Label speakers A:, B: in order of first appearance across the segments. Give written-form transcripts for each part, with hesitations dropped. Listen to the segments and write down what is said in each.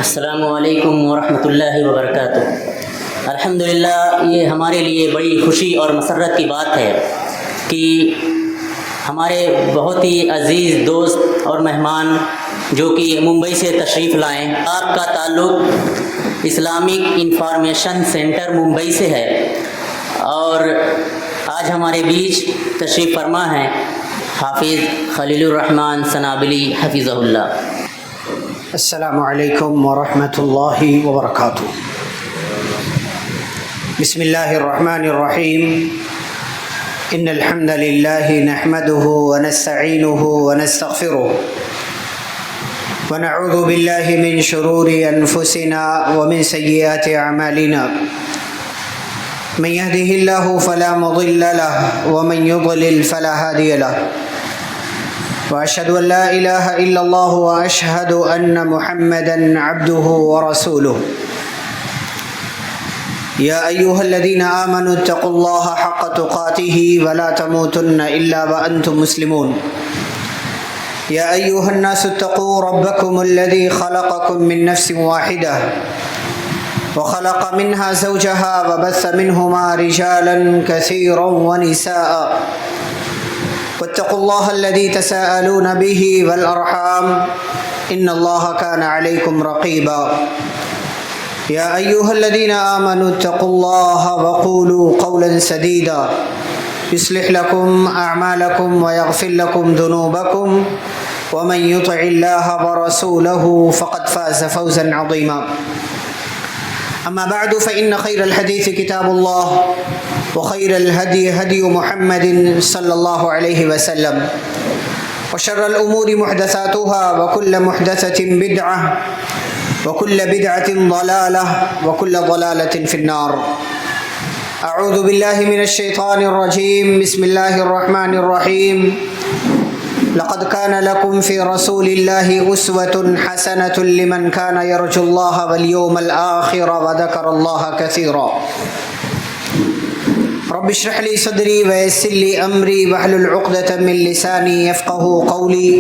A: السلام علیکم ورحمۃ اللہ وبرکاتہ۔ الحمدللہ، یہ ہمارے لیے بڑی خوشی اور مسرت کی بات ہے کہ ہمارے بہت ہی عزیز دوست اور مہمان جو کہ ممبئی سے تشریف لائیں، آپ کا تعلق اسلامک انفارمیشن سینٹر ممبئی سے ہے اور آج ہمارے بیچ تشریف فرما ہیں حافظ خلیل الرحمن سنابلی حفظہ اللہ۔
B: السلام علیکم ورحمۃ اللہ وبرکاتہ۔ بسم اللہ الرحمن الرحیم۔ ان الحمد للہ نحمده ونستعینه ونستغفره ونعوذ باللہ من شرور انفسنا ومن سیئات اعمالنا، من يهده الله فلا مضل له ومن يضلل فلا هادي له، وأشهد أن لا إله إلا الله وأشهد أن محمدا عبده ورسوله۔ يا أيها الذين آمنوا اتقوا الله حق تقاته ولا تموتن إلا وأنتم مسلمون۔ يا أيها الناس اتقوا ربكم الذي خلقكم من نفس واحدة وخلق منها زوجها وبث منهما رجالا كثيرا ونساء، واتقوا الله الذي تساءلون به والأرحام إن الله كان عليكم رقيبا۔ يا أيها الذين آمنوا اتقوا الله وقولوا قولا سديدا يصلح لكم أعمالكم ويغفر لكم ذنوبكم ومن يطع الله ورسوله فقد فاز فوزا عظيما۔ أما بعد فإن خير الحديث كتاب الله وخير الهدي هدي محمد صلى الله عليه وسلم، وشر الأمور محدثاتها وكل محدثة بدعة وكل بدعة ضلالة وكل ضلالة في النار۔ أعوذ بالله من الشيطان الرجيم، بسم الله الرحمن الرحيم۔ لقد كان لكم في رسول الله أسوة حسنة لمن كان يرجو الله واليوم الآخر وذكر الله كثيرا۔ رب اشرح لي صدري ويسر لي أمري واحلل عقدة من لساني يفقهوا قولي،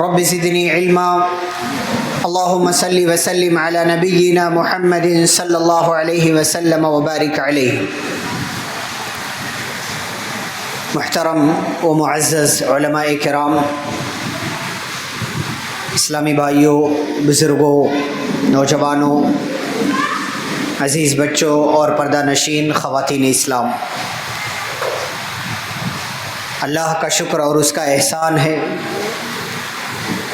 B: رب زدني علما۔ اللهم صل وسلم على نبينا محمد صلى الله عليه وسلم وبارك عليه۔ محترم و معزز علماء کرام، اسلامی بھائیوں، بزرگوں، نوجوانوں، عزیز بچوں اور پردہ نشین خواتین اسلام، اللہ کا شکر اور اس کا احسان ہے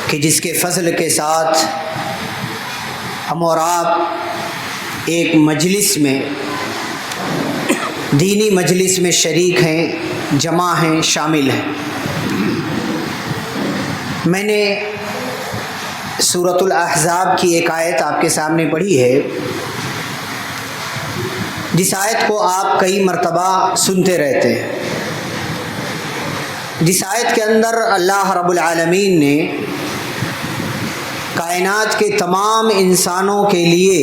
B: کہ جس کے فضل کے ساتھ ہم اور آپ ایک مجلس میں، دینی مجلس میں شریک ہیں، جمع ہیں، شامل ہیں۔ میں نے سورۃ الاحزاب کی ایک آیت آپ کے سامنے پڑھی ہے، جس آیت کو آپ کئی مرتبہ سنتے رہتے ہیں، جس آیت کے اندر اللہ رب العالمین نے کائنات کے تمام انسانوں کے لیے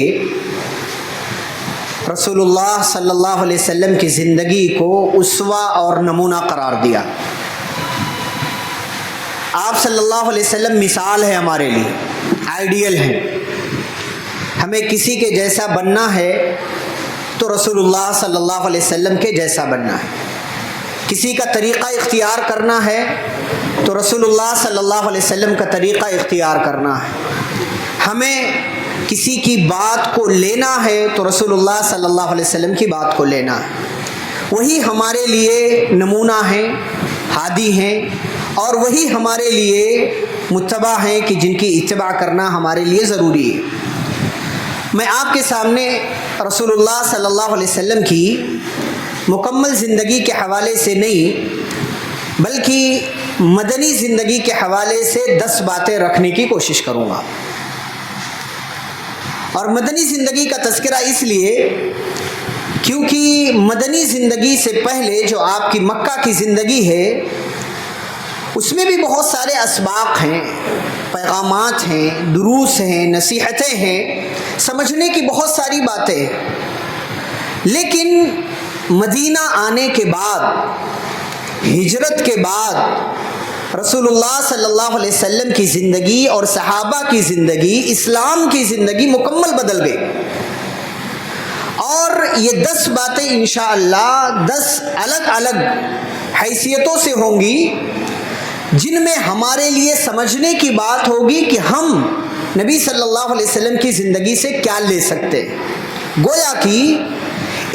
B: رسول اللہ صلی اللہ علیہ وسلم کی زندگی کو اسوہ اور نمونہ قرار دیا۔ آپ صلی اللہ علیہ وسلم مثال ہے ہمارے لیے، آئیڈیل ہیں۔ ہمیں کسی کے جیسا بننا ہے تو رسول اللہ صلی اللہ علیہ وسلم کے جیسا بننا ہے۔ کسی کا طریقہ اختیار کرنا ہے تو رسول اللہ صلی اللہ علیہ وسلم کا طریقہ اختیار کرنا ہے۔ ہمیں کسی کی بات کو لینا ہے تو رسول اللہ صلی اللہ علیہ وسلم کی بات کو لینا ہے۔ وہی ہمارے لیے نمونہ ہیں، ہادی ہیں، اور وہی ہمارے لیے متبع ہیں کہ جن کی اتباع کرنا ہمارے لیے ضروری ہے۔ میں آپ کے سامنے رسول اللہ صلی اللہ علیہ وسلم کی مکمل زندگی کے حوالے سے نہیں بلکہ مدنی زندگی کے حوالے سے 10 باتیں رکھنے کی کوشش کروں گا۔ اور مدنی زندگی کا تذکرہ اس لیے کیونکہ مدنی زندگی سے پہلے جو آپ کی مکہ کی زندگی ہے، اس میں بھی بہت سارے اسباق ہیں، پیغامات ہیں، دروس ہیں، نصیحتیں ہیں، سمجھنے کی بہت ساری باتیں ہیں۔ لیکن مدینہ آنے کے بعد، ہجرت کے بعد رسول اللہ صلی اللہ علیہ وسلم کی زندگی اور صحابہ کی زندگی، اسلام کی زندگی مکمل بدل گئی. اور یہ 10 باتیں انشاءاللہ 10 الگ الگ حیثیتوں سے ہوں گی، جن میں ہمارے لیے سمجھنے کی بات ہوگی کہ ہم نبی صلی اللہ علیہ وسلم کی زندگی سے کیا لے سکتے. گویا کہ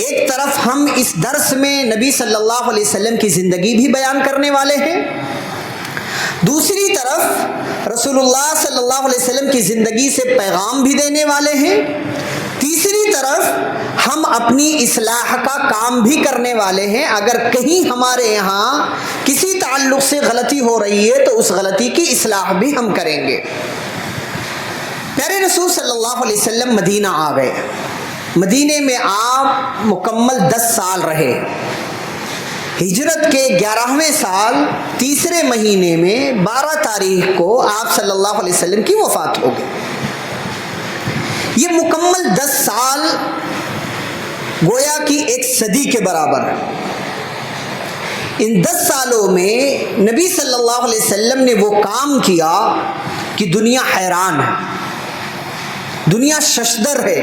B: ایک طرف ہم اس درس میں نبی صلی اللہ علیہ وسلم کی زندگی بھی بیان کرنے والے ہیں، دوسری طرف رسول اللہ صلی اللہ علیہ وسلم کی زندگی سے پیغام بھی دینے والے ہیں، تیسری طرف ہم اپنی اصلاح کا کام بھی کرنے والے ہیں. اگر کہیں ہمارے یہاں کسی تعلق سے غلطی ہو رہی ہے تو اس غلطی کی اصلاح بھی ہم کریں گے. پیارے رسول صلی اللہ علیہ وسلم مدینہ آ گئے. مدینے میں آپ مکمل 10 سال رہے. ہجرت کے 11ویں سال تیسرے مہینے میں 12 تاریخ کو آپ صلی اللہ علیہ وسلم کی وفات ہو گئی. یہ مکمل 10 سال گویا کی ایک صدی کے برابر. ان 10 سالوں میں نبی صلی اللہ علیہ وسلم نے وہ کام کیا کہ دنیا حیران ہے، دنیا ششدر ہے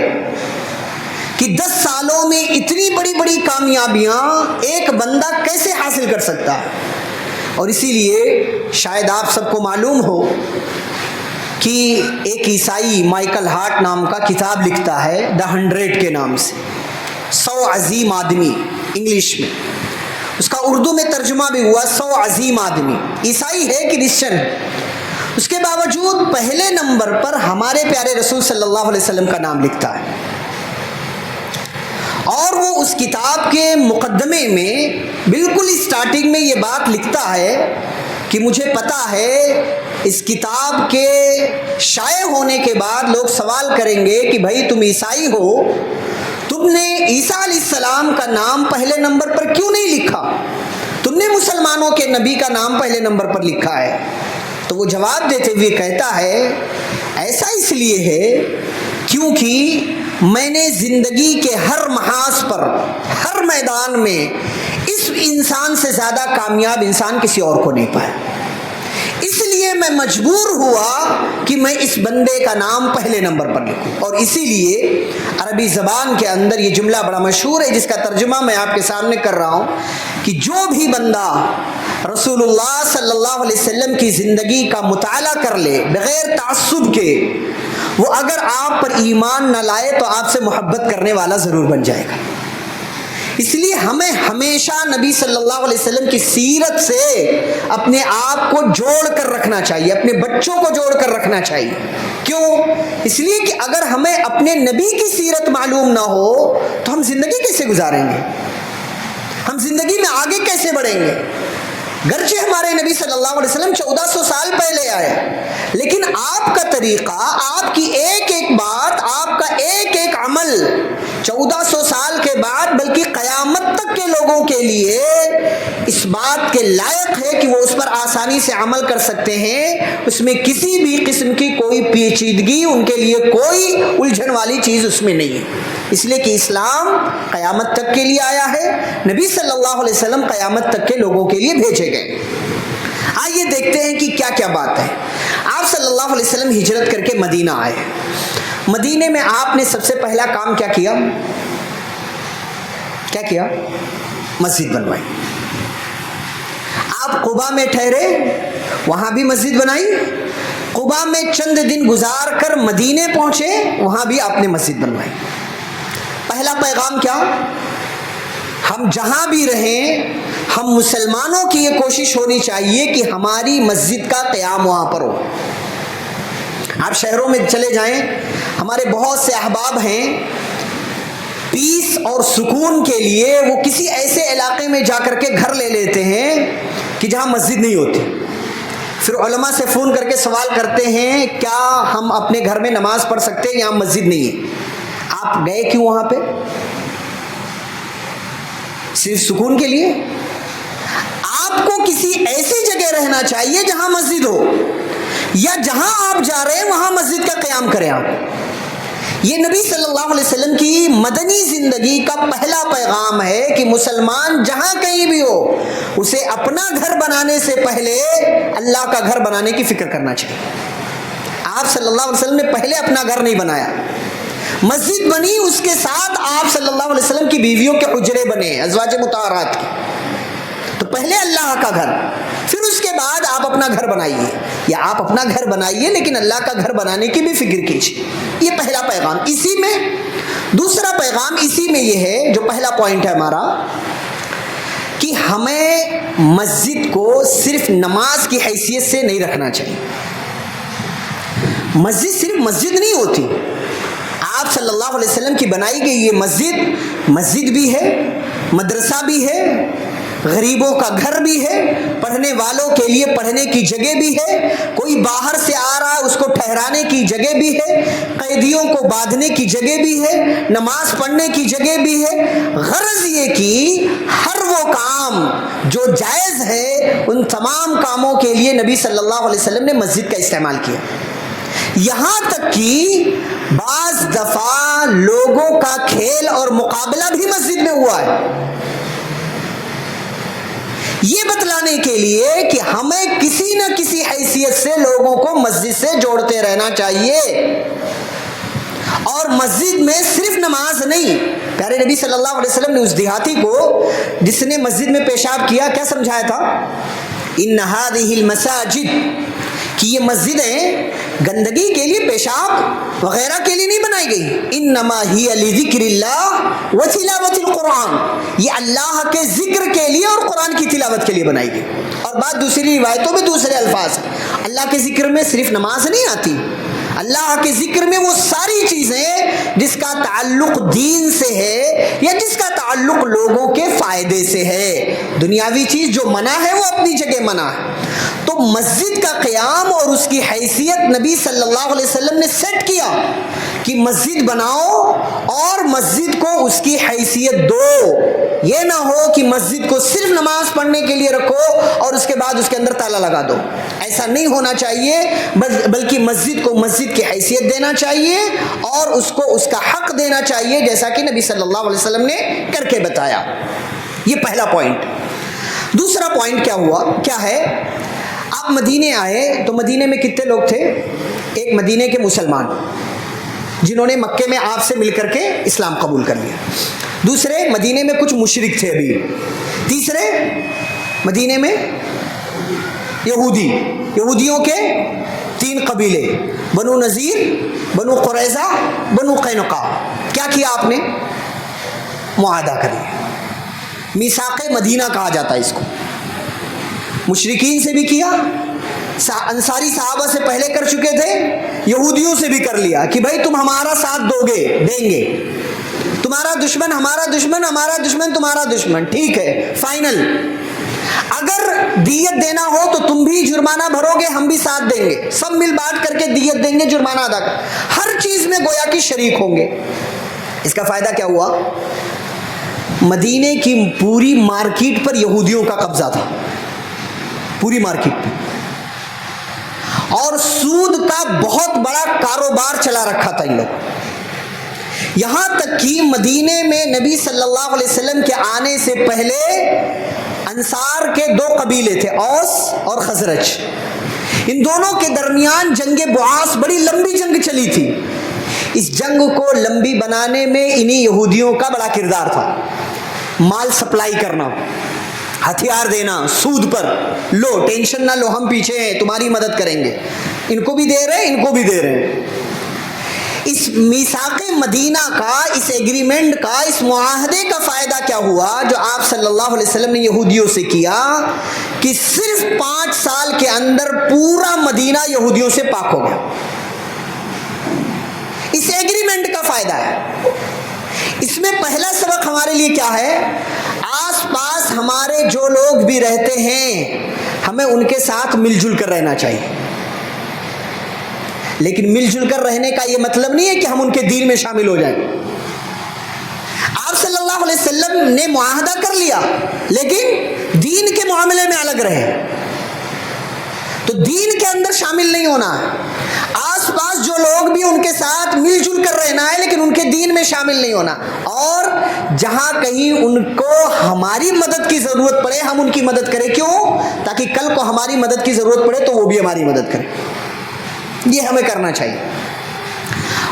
B: کہ 10 سالوں میں اتنی بڑی بڑی کامیابیاں ایک بندہ کیسے حاصل کر سکتا ہے. اور اسی لیے شاید آپ سب کو معلوم ہو کہ ایک عیسائی مائیکل ہارٹ نام کا کتاب لکھتا ہے دا 100 کے نام سے، 100 عظیم آدمی انگلش میں. اس کا اردو میں ترجمہ بھی ہوا 100 عظیم آدمی. عیسائی ہے کرسچن ہے، اس کے باوجود پہلے نمبر پر ہمارے پیارے رسول صلی اللہ علیہ وسلم کا نام لکھتا ہے. اور وہ اس کتاب کے مقدمے میں بالکل اسٹارٹنگ میں یہ بات لکھتا ہے کہ مجھے پتا ہے اس کتاب کے شائع ہونے کے بعد لوگ سوال کریں گے کہ بھائی تم عیسائی ہو، تم نے عیسیٰ علیہ السلام کا نام پہلے نمبر پر کیوں نہیں لکھا؟ تم نے مسلمانوں کے نبی کا نام پہلے نمبر پر لکھا ہے. تو وہ جواب دیتے ہوئے کہتا ہے ایسا اس لیے ہے کیونکہ میں نے زندگی کے ہر محاذ پر، ہر میدان میں اس انسان سے زیادہ کامیاب انسان کسی اور کو نہیں پایا. اس لیے میں مجبور ہوا کہ میں اس بندے کا نام پہلے نمبر پر لکھوں. اور اسی لیے عربی زبان کے اندر یہ جملہ بڑا مشہور ہے جس کا ترجمہ میں آپ کے سامنے کر رہا ہوں کہ جو بھی بندہ رسول اللہ صلی اللہ علیہ وسلم کی زندگی کا مطالعہ کر لے بغیر تعصب کے، وہ اگر آپ پر ایمان نہ لائے تو آپ سے محبت کرنے والا ضرور بن جائے گا. اس لیے ہمیں ہمیشہ نبی صلی اللہ علیہ وسلم کی سیرت سے اپنے آپ کو جوڑ کر رکھنا چاہیے، اپنے بچوں کو جوڑ کر رکھنا چاہیے. کیوں؟ اس لیے کہ اگر ہمیں اپنے نبی کی سیرت معلوم نہ ہو تو ہم زندگی کیسے گزاریں گے؟ ہم زندگی میں آگے کیسے بڑھیں گے؟ گرچہ ہمارے نبی صلی اللہ علیہ وسلم 1400 سال پہلے آئے، لیکن آپ کا طریقہ، آپ کی ایک ایک بات، آپ کا ایک ایک عمل 1400 سال کے بعد بلکہ قیامت تک کے لوگوں کے لیے اس بات کے لائق ہے کہ وہ اس پر آسانی سے عمل کر سکتے ہیں. اس میں کسی بھی قسم کی کوئی پیچیدگی، ان کے لیے کوئی الجھن والی چیز اس میں نہیں ہے. اس لیے کہ اسلام قیامت تک کے لیے آیا ہے، نبی صلی اللہ علیہ وسلم قیامت تک کے لوگوں کے لیے بھیجے گئے. آئیے دیکھتے ہیں کہ کیا کیا بات ہے. آپ صلی اللہ علیہ وسلم ہجرت کر کے مدینہ آئے. مدینے میں آپ نے سب سے پہلا کام کیا کیا؟ کیا کیا؟ مسجد بنوائی. آپ قباء میں ٹھہرے، وہاں بھی مسجد بنائی. قباء میں چند دن گزار کر مدینے پہنچے، وہاں بھی آپ نے مسجد بنوائی. پہلا پیغام کیا؟ ہم جہاں بھی رہیں، ہم مسلمانوں کی یہ کوشش ہونی چاہیے کہ ہماری مسجد کا قیام وہاں پر ہو. آپ شہروں میں چلے جائیں، ہمارے بہت سے احباب ہیں، پیس اور سکون کے لیے وہ کسی ایسے علاقے میں جا کر کے گھر لے لیتے ہیں کہ جہاں مسجد نہیں ہوتی. پھر علماء سے فون کر کے سوال کرتے ہیں کیا ہم اپنے گھر میں نماز پڑھ سکتے ہیں؟ یہاں مسجد نہیں ہے. آپ گئے کیوں وہاں پہ؟ صرف سکون کے لیے؟ آپ کو کسی ایسی جگہ رہنا چاہیے جہاں مسجد ہو، یا جہاں آپ جا رہے ہیں وہاں مسجد کا قیام کریں. آپ یہ نبی صلی اللہ علیہ وسلم کی مدنی زندگی کا پہلا پیغام ہے کہ مسلمان جہاں کہیں بھی ہو اسے اپنا گھر بنانے سے پہلے اللہ کا گھر بنانے کی فکر کرنا چاہیے۔ آپ صلی اللہ علیہ وسلم نے پہلے اپنا گھر نہیں بنایا، مسجد بنی، اس کے ساتھ آپ صلی اللہ علیہ وسلم کی بیویوں کے حجرے بنے ازواج مطہرات کے۔ تو پہلے اللہ کا گھر، پھر اس کے بعد آپ اپنا گھر بنائیے، یا آپ اپنا گھر بنائیے لیکن اللہ کا گھر بنانے کی بھی فکر کیجیے۔ یہ پہلا پیغام اسی میں۔ دوسرا پیغام اسی میں یہ ہے، جو پہلا پوائنٹ ہے ہمارا، کہ ہمیں مسجد کو صرف نماز کی حیثیت سے نہیں رکھنا چاہیے۔ مسجد صرف مسجد نہیں ہوتی، آپ صلی اللہ علیہ وسلم کی بنائی گئی یہ مسجد بھی ہے، مدرسہ بھی ہے، غریبوں کا گھر بھی ہے، پڑھنے والوں کے لیے پڑھنے کی جگہ بھی ہے، کوئی باہر سے آ رہا ہے اس کو ٹھہرانے کی جگہ بھی ہے، قیدیوں کو باندھنے کی جگہ بھی ہے، نماز پڑھنے کی جگہ بھی ہے۔ غرض یہ کہ ہر وہ کام جو جائز ہے ان تمام کاموں کے لیے نبی صلی اللہ علیہ وسلم نے مسجد کا استعمال کیا۔ یہاں تک کہ بعض دفعہ لوگوں کا کھیل اور مقابلہ بھی مسجد میں ہوا ہے، یہ بتلانے کے لیے کہ ہمیں کسی نہ کسی حیثیت سے لوگوں کو مسجد سے جوڑتے رہنا چاہیے۔ اور مسجد میں صرف نماز نہیں، پیارے نبی صلی اللہ علیہ وسلم نے اس دیہاتی کو جس نے مسجد میں پیشاب کیا کیا سمجھایا تھا؟ ان هذه المساجد، کہ یہ مسجدیں گندگی کے لیے، پیشاب وغیرہ کے لیے نہیں بنائی گئی، انما ہی لذکر اللہ و تلاوت القرآن، یہ اللہ کے ذکر کے لیے اور قرآن کی تلاوت کے لیے بنائی گئی۔ اور بات دوسری روایتوں میں دوسرے الفاظ، اللہ کے ذکر میں صرف نماز نہیں آتی، اللہ کے ذکر میں وہ ساری چیزیں جس کا تعلق دین سے ہے یا جس کا تعلق لوگوں کے فائدے سے ہے۔ دنیاوی چیز جو منع ہے وہ اپنی جگہ منع ہے۔ تو مسجد کا قیام اور اس کی حیثیت نبی صلی اللہ علیہ وسلم نے سیٹ کیا کہ مسجد بناؤ اور مسجد کو اس کی حیثیت دو۔ یہ نہ ہو کہ مسجد کو صرف نماز پڑھنے کے لیے رکھو اور اس کے بعد اس کے اندر تالا لگا دو، ایسا نہیں ہونا چاہیے، بلکہ مسجد کو مسجد کی حیثیت دینا چاہیے اور اس کو اس کا حق دینا چاہیے، جیسا کہ نبی صلی اللہ علیہ وسلم نے کر کے بتایا۔ یہ پہلا پوائنٹ۔ دوسرا پوائنٹ کیا ہے؟ آپ مدینے آئے تو مدینے میں کتنے لوگ تھے؟ ایک مدینے کے مسلمان جنہوں نے مکے میں آپ سے مل کر کے اسلام قبول کر لیا، دوسرے مدینے میں کچھ مشرک تھے ابھی، تیسرے مدینے میں یہودیوں کے 3 قبیلے، بنو نذیر، بنو قریظہ، بنو قینقاع۔ کیا کیا آپ نے؟ معاہدہ کر لیا، میثاق مدینہ کہا جاتا ہے اس کو۔ مشرکین سے بھی کیا، انصاری صحابہ سے پہلے کر چکے تھے، یہودیوں سے بھی کر لیا کہ بھائی تم ہمارا ساتھ دیں گے، تمہارا دشمن ہمارا دشمن، ہمارا دشمن تمہارا دشمن، ٹھیک ہے فائنل۔ اگر دیت دینا ہو تو تم بھی جرمانہ بھرو گے، ہم بھی ساتھ دیں گے، سب مل بانٹ کر کے دیت دیں گے، جرمانہ ادا کر، ہر چیز میں گویا کہ شریک ہوں گے۔ اس کا فائدہ کیا ہوا؟ مدینے کی پوری مارکیٹ پر یہودیوں کا قبضہ تھا، پوری مارکیٹ پہ، اور سود کا بہت بڑا کاروبار چلا رکھا تھا ان لوگ۔ یہاں تک کہ مدینے میں نبی صلی اللہ علیہ وسلم کے آنے سے پہلے انصار کے 2 قبیلے تھے، اوس اور خزرج، ان دونوں کے درمیان جنگ بعاث، بڑی لمبی جنگ چلی تھی۔ اس جنگ کو لمبی بنانے میں انہی یہودیوں کا بڑا کردار تھا، مال سپلائی کرنا، ہتھیار دینا سود پر، لو ٹینشن نہ لو، ہم پیچھے ہیں، تمہاری مدد کریں گے، ان کو بھی دے رہے ہیں، ان کو بھی دے رہے ہیں۔ اس میثاق مدینہ کا، اس ایگریمنٹ کا، اس معاہدے کا فائدہ کیا ہوا جو آپ صلی اللہ علیہ وسلم نے یہودیوں سے کیا کہ صرف 5 سال کے اندر پورا مدینہ یہودیوں سے پاک ہو گیا۔ اس ایگریمنٹ کا فائدہ ہے۔ اس میں پہلا سبق ہمارے لیے کیا ہے؟ آس پاس ہمارے جو لوگ بھی رہتے ہیں ہمیں ان کے ساتھ مل جل کر رہنا چاہیے، لیکن مل جل کر رہنے کا یہ مطلب نہیں ہے کہ ہم ان کے دین میں شامل ہو جائیں۔ آپ صلی اللہ علیہ وسلم نے معاہدہ کر لیا لیکن دین کے معاملے میں الگ رہے، تو دین کے اندر شامل نہیں ہونا ہے. آس پاس جو لوگ بھی ان کے ساتھ مل جل کر رہنا ہے لیکن ان کے دین میں شامل نہیں ہونا. اور جہاں کہیں ان کو ہماری مدد کی ضرورت پڑے ہم ان کی مدد کریں. کیوں؟ تاکہ کل کو ہماری مدد کی ضرورت پڑے تو وہ بھی ہماری مدد کرے. یہ ہمیں کرنا چاہیے.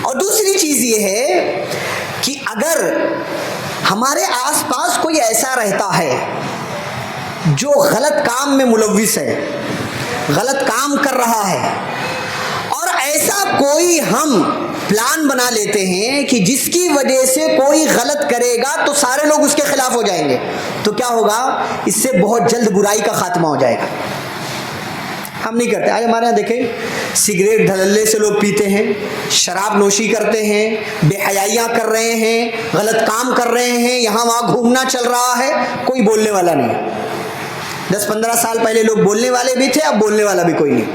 B: اور دوسری چیز یہ ہے کہ اگر ہمارے آس پاس کوئی ایسا رہتا ہے جو غلط کام میں ملوث ہے, غلط کام کر رہا ہے, اور ایسا کوئی ہم پلان بنا لیتے ہیں کہ جس کی وجہ سے کوئی غلط کرے گا تو سارے لوگ اس کے خلاف ہو جائیں گے, تو کیا ہوگا؟ اس سے بہت جلد برائی کا خاتمہ ہو جائے گا. ہم نہیں کرتے. آج ہمارے یہاں دیکھیں سگریٹ دھڑلے سے لوگ پیتے ہیں, شراب نوشی کرتے ہیں, بے حیائیاں کر رہے ہیں, غلط کام کر رہے ہیں, یہاں وہاں گھومنا چل رہا ہے, کوئی بولنے والا نہیں. 10-15 سال پہلے لوگ بولنے والے بھی تھے, اب بولنے والا بھی کوئی نہیں.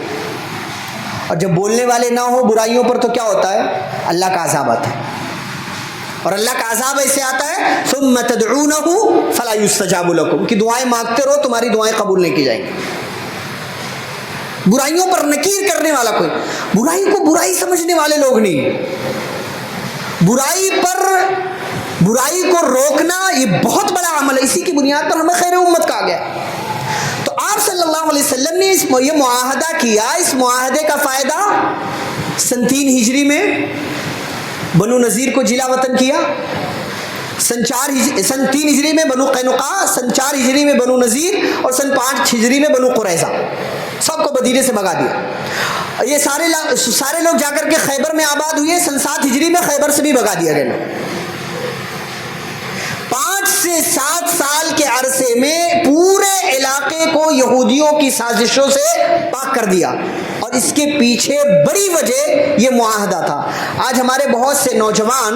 B: اور جب بولنے والے نہ ہو برائیوں پر تو کیا ہوتا ہے؟ اللہ کا عذاب آتا ہے. اور اللہ کا عذاب ایسے آتا ہے ثم تدعونه فلا يستجاب لكم, کہ دعائیں مانگتے رہو تمہاری دعائیں قبول نہیں کی جائیں گی. برائیوں پر نکیر کرنے والا کوئی, برائی کو برائی سمجھنے والے لوگ نہیں. برائی کو روکنا یہ بہت بڑا عمل ہے. اسی کی بنیاد پر ہمیں خیر امت کہا گیا. تو آپ صلی اللہ علیہ وسلم نے یہ معاہدہ کیا. اس معاہدے کا فائدہ سن 3 ہجری میں بنو نذیر کو جلا وطن کیا, سن 3 ہجری میں بنو قینقاع, سن 4 ہجری میں بنو نذیر, اور سن 5 ہجری میں بنو قریظہ, سب کو مدینے سے بھگا دیا. یہ سارے لوگ جا کر کے خیبر میں آباد ہوئے. سن 7 ہجری میں خیبر سے بھی بھگا دیا گیا. 5 سے 7 سال کے عرصے میں پورے علاقے کو یہودیوں کی سازشوں سے پاک کر دیا. اور اس کے پیچھے بڑی وجہ یہ معاہدہ تھا. آج ہمارے بہت سے نوجوان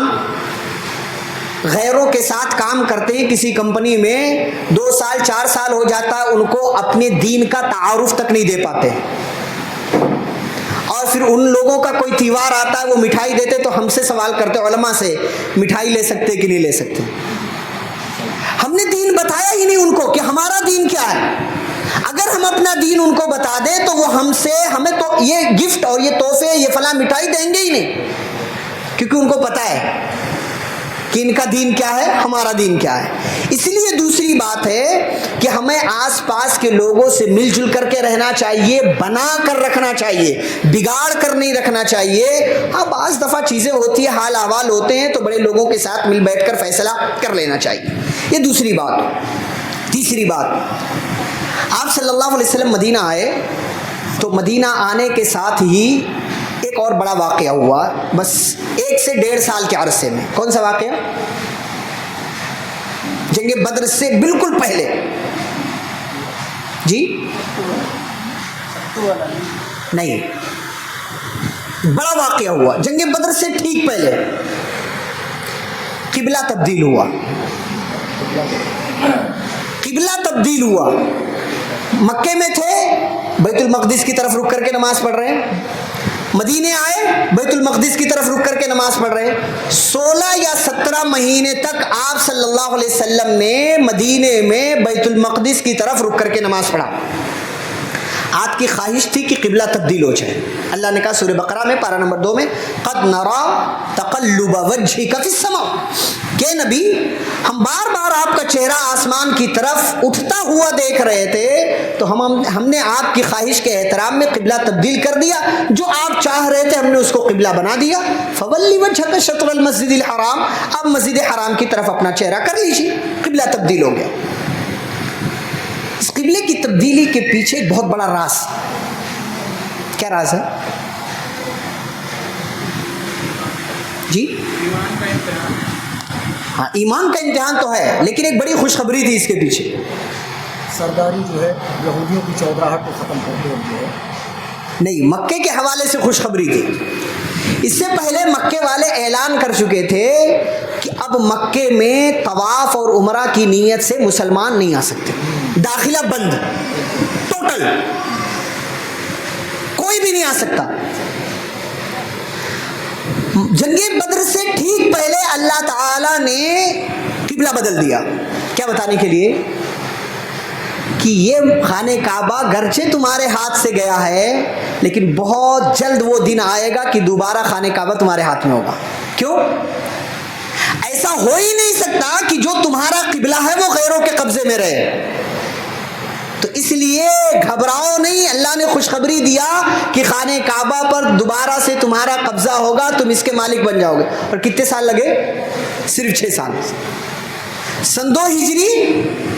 B: غیروں کے ساتھ کام کرتے ہیں کسی کمپنی میں, 2 سال 4 سال ہو جاتا ہے, ان کو اپنے دین کا تعارف تک نہیں دے پاتے. اور پھر ان لوگوں کا کوئی تیوہار آتا ہے, وہ مٹھائی دیتے تو ہم سے سوال کرتے, علماء سے, مٹھائی لے سکتے کہ نہیں لے سکتے. ہم نے دین بتایا ہی نہیں ان کو کہ ہمارا دین کیا ہے. اگر ہم اپنا دین ان کو بتا دیں تو وہ ہمیں تو یہ گفٹ اور یہ تحفے یہ فلاں مٹھائی دیں گے ہی نہیں, کیونکہ ان کو پتا ہے کہ ان کا دین کیا ہے, ہمارا دین کیا ہے. اس لیے دوسری بات ہے کہ ہمیں آس پاس کے لوگوں سے مل جل کر کے رہنا چاہیے, بنا کر رکھنا چاہیے, بگاڑ کر نہیں رکھنا چاہیے. ہاں بعض دفعہ چیزیں ہوتی ہیں, حال احوال ہوتے ہیں, تو بڑے لوگوں کے ساتھ مل بیٹھ کر فیصلہ کر لینا چاہیے. یہ دوسری بات. تیسری بات, آپ صلی اللہ علیہ وسلم مدینہ آئے تو مدینہ آنے کے ساتھ ہی ایک اور بڑا واقعہ ہوا, بس 1 سے 1.5 سال کے عرصے میں. کون سا واقعہ؟ جنگ بدر سے بالکل پہلے. جی نہیں, بڑا واقعہ ہوا جنگ بدر سے ٹھیک پہلے. قبلہ تبدیل ہوا. قبلہ تبدیل ہوا. مکے میں تھے, بیت المقدس کی طرف رک کر کے نماز پڑھ رہے ہیں. مدینے آئے, بیت المقدس کی طرف رک کر کے نماز پڑھ رہے ہیں. 16 یا 17 مہینے تک آپ صلی اللہ علیہ وسلم نے مدینے میں بیت المقدس کی طرف رک کر کے نماز پڑھا. آپ کی خواہش تھی کہ قبلہ تبدیل ہو جائے. اللہ نے کہا سورہ بقرہ میں پارہ نمبر 2 میں, قد نرا تقلب وجهك في السماء, کہ نبی ہم بار بار آپ کا چہرہ آسمان کی طرف اٹھتا ہوا دیکھ رہے تھے, تو ہم نے آپ کی خواہش کے احترام میں قبلہ تبدیل کر دیا. جو آپ چاہ رہے تھے ہم نے اس کو قبلہ بنا دیا. فولی وجهك شطر المسجد الحرام, اب مسجد حرام کی طرف اپنا چہرہ کر لیجیے. قبلہ تبدیل ہو گیا. اس قبلے کی تبدیلی کے پیچھے ایک بہت بڑا راز. کیا راز ہے؟ جی ہاں, ایمان کا امتحان تو ہے, لیکن ایک بڑی خوشخبری تھی اس کے پیچھے.
C: سرداری جو ہے یہودیوں کی چودراہٹ کو ختم کر دے ہے.
B: نہیں, مکے کے حوالے سے خوشخبری تھی. اس سے پہلے مکے والے اعلان کر چکے تھے کہ اب مکے میں طواف اور عمرہ کی نیت سے مسلمان نہیں آ سکتے. داخلہ بند, ٹوٹل, کوئی بھی نہیں آ سکتا. جنگ بدر سے ٹھیک پہلے اللہ تعالی نے قبلہ بدل دیا. کیا بتانے کے لیے کہ یہ خانہ کعبہ گرچہ تمہارے ہاتھ سے گیا ہے لیکن بہت جلد وہ دن آئے گا کہ دوبارہ خانہ کعبہ تمہارے ہاتھ میں ہوگا. کیوں؟ ایسا ہو ہی نہیں سکتا کہ جو تمہارا قبلہ ہے وہ غیروں کے قبضے میں رہے. تو اس لیے گھبراؤ نہیں, اللہ نے خوشخبری دیا کہ خانہ کعبہ پر دوبارہ سے تمہارا قبضہ ہوگا, تم اس کے مالک بن جاؤ گے. اور کتنے سال لگے؟ صرف 6 سال. سن 2 ہجری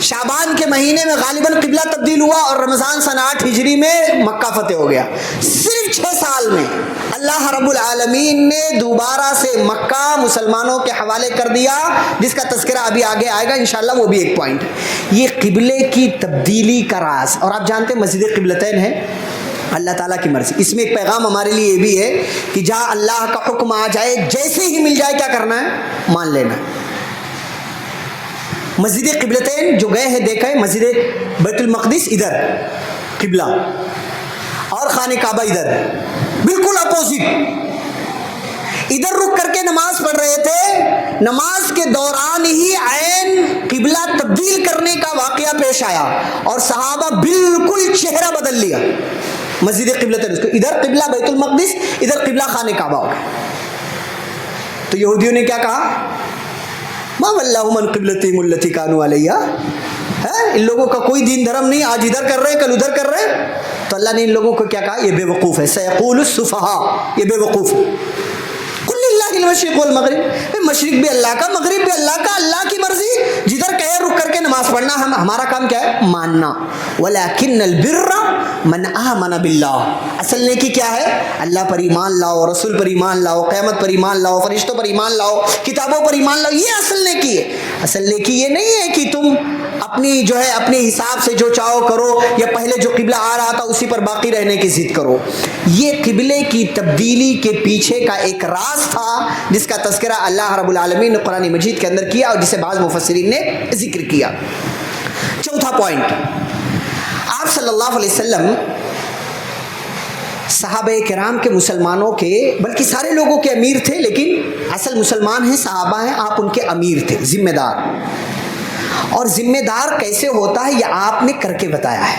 B: شعبان کے مہینے میں غالباً قبلہ تبدیل ہوا اور رمضان سن 8 ہجری میں مکہ فتح ہو گیا. صرف 6 سال میں اللہ رب العالمین نے دوبارہ سے مکہ مسلمانوں کے حوالے کر دیا, جس کا تذکرہ ابھی آگے آئے گا انشاءاللہ, وہ بھی ایک پوائنٹ ہے. یہ قبلے کی تبدیلی کا راز. اور آپ جانتے ہیں مسجد قبلتین ہے اللہ تعالیٰ کی مرضی. اس میں ایک پیغام ہمارے لیے یہ بھی ہے کہ جہاں اللہ کا حکم آ جائے جیسے ہی مل جائے کیا کرنا ہے؟ مان لینا. مسجد قبلتین جو گئے ہیں دیکھا ہے, مسجد بیت المقدس ادھر قبلہ اور خانہ کعبہ ادھر, بالکل اپوزٹ. ادھر رک کر کے نماز پڑھ رہے تھے, نماز کے دوران ہی عین قبلہ تبدیل کرنے کا واقعہ پیش آیا اور صحابہ بالکل چہرہ بدل لیا. مسجد قبلتین, اس کو ادھر قبلہ بیت المقدس, ادھر قبلہ خانہ کعبہ ہو گیا. تو یہودیوں نے کیا کہا؟ ما واللہم عن قبلتہم التی کانوا علیہا, ان لوگوں کا کوئی دین دھرم نہیں, آج ادھر کر رہے ہیں کل ادھر کر رہے ہیں. تو اللہ نے ان لوگوں کو کیا کہا؟ یہ بے وقوف ہے. سیقول السفہاء, یہ بے وقوف ہے. قل للہ المشرق والمغرب, مشرق بھی اللہ کا, مغرب بھی اللہ کا, اللہ کی مرضی, جدھر کہے رک کر کے نماز پڑھنا. ہمارا کام کیا ہے؟ ماننا. ولکن البر من آمن باللہ, اصل نیکی کیا ہے؟ اللہ پر ایمان لاؤ, رسول پر ایمان لاؤ, قیامت پر ایمان لاؤ, فرشتوں پر ایمان لاؤ, کتابوں پر ایمان لاؤ. یہ اصل نیکی ہے. اصل نیکی یہ نہیں ہے کہ تم اپنی جو ہے اپنے حساب سے جو چاہو کرو, یا پہلے جو قبلہ آ رہا تھا اسی پر باقی رہنے کی ضد کرو. یہ قبلے کی تبدیلی کے پیچھے کا ایک راز تھا جس کا تذکرہ اللہ رب العالمین نے قرآن مجید کے اندر کیا اور جسے بعض مفسرین نے ذکر کیا. چوتھا پوائنٹ, آپ صلی اللہ علیہ وسلم صحابہ کرام کے, مسلمانوں کے, بلکہ سارے لوگوں کے امیر تھے, لیکن اصل مسلمان ہیں, صحابہ ہیں, آپ ان کے امیر تھے, ذمہ دار. اور ذمہ دار کیسے ہوتا ہے یہ آپ نے کر کے بتایا ہے.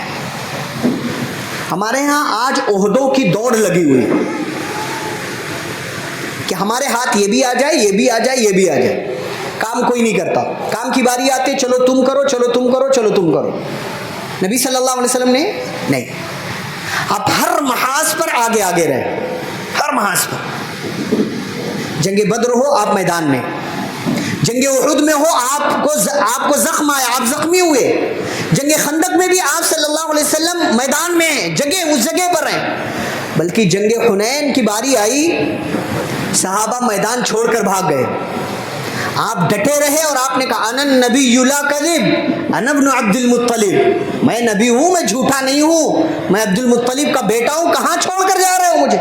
B: ہمارے ہاں آج عہدوں کی دوڑ لگی ہوئی کہ ہمارے ہاتھ یہ بھی آ جائے, یہ بھی آ جائے, یہ بھی آ جائے. کام کوئی نہیں کرتا. کام کی باری آتی ہے, چلو تم کرو, چلو تم کرو, چلو تم کرو. نبی صلی اللہ علیہ وسلم نے نہیں, آپ ہر محاذ پر آگے آگے رہے, ہر محاذ پر. جنگ بدر ہو آپ میدان میں, جنگ احد میں ہو آپ کو زخم آیا, آپ زخمی ہوئے. جنگ خندق میں بھی آپ صلی اللہ علیہ وسلم میدان میں ہیں, اس جگہ پر ہیں. بلکہ جنگ حنین کی باری آئی, صحابہ میدان چھوڑ کر بھاگ گئے. آپ ڈٹے رہے اور آپ نے کہا انا النبی لا کذب, انا ابن عبد المطلب, میں نبی ہوں, میں جھوٹا نہیں ہوں, میں عبد المطلب کا بیٹا ہوں. کہاں چھوڑ کر جا رہے ہو مجھے؟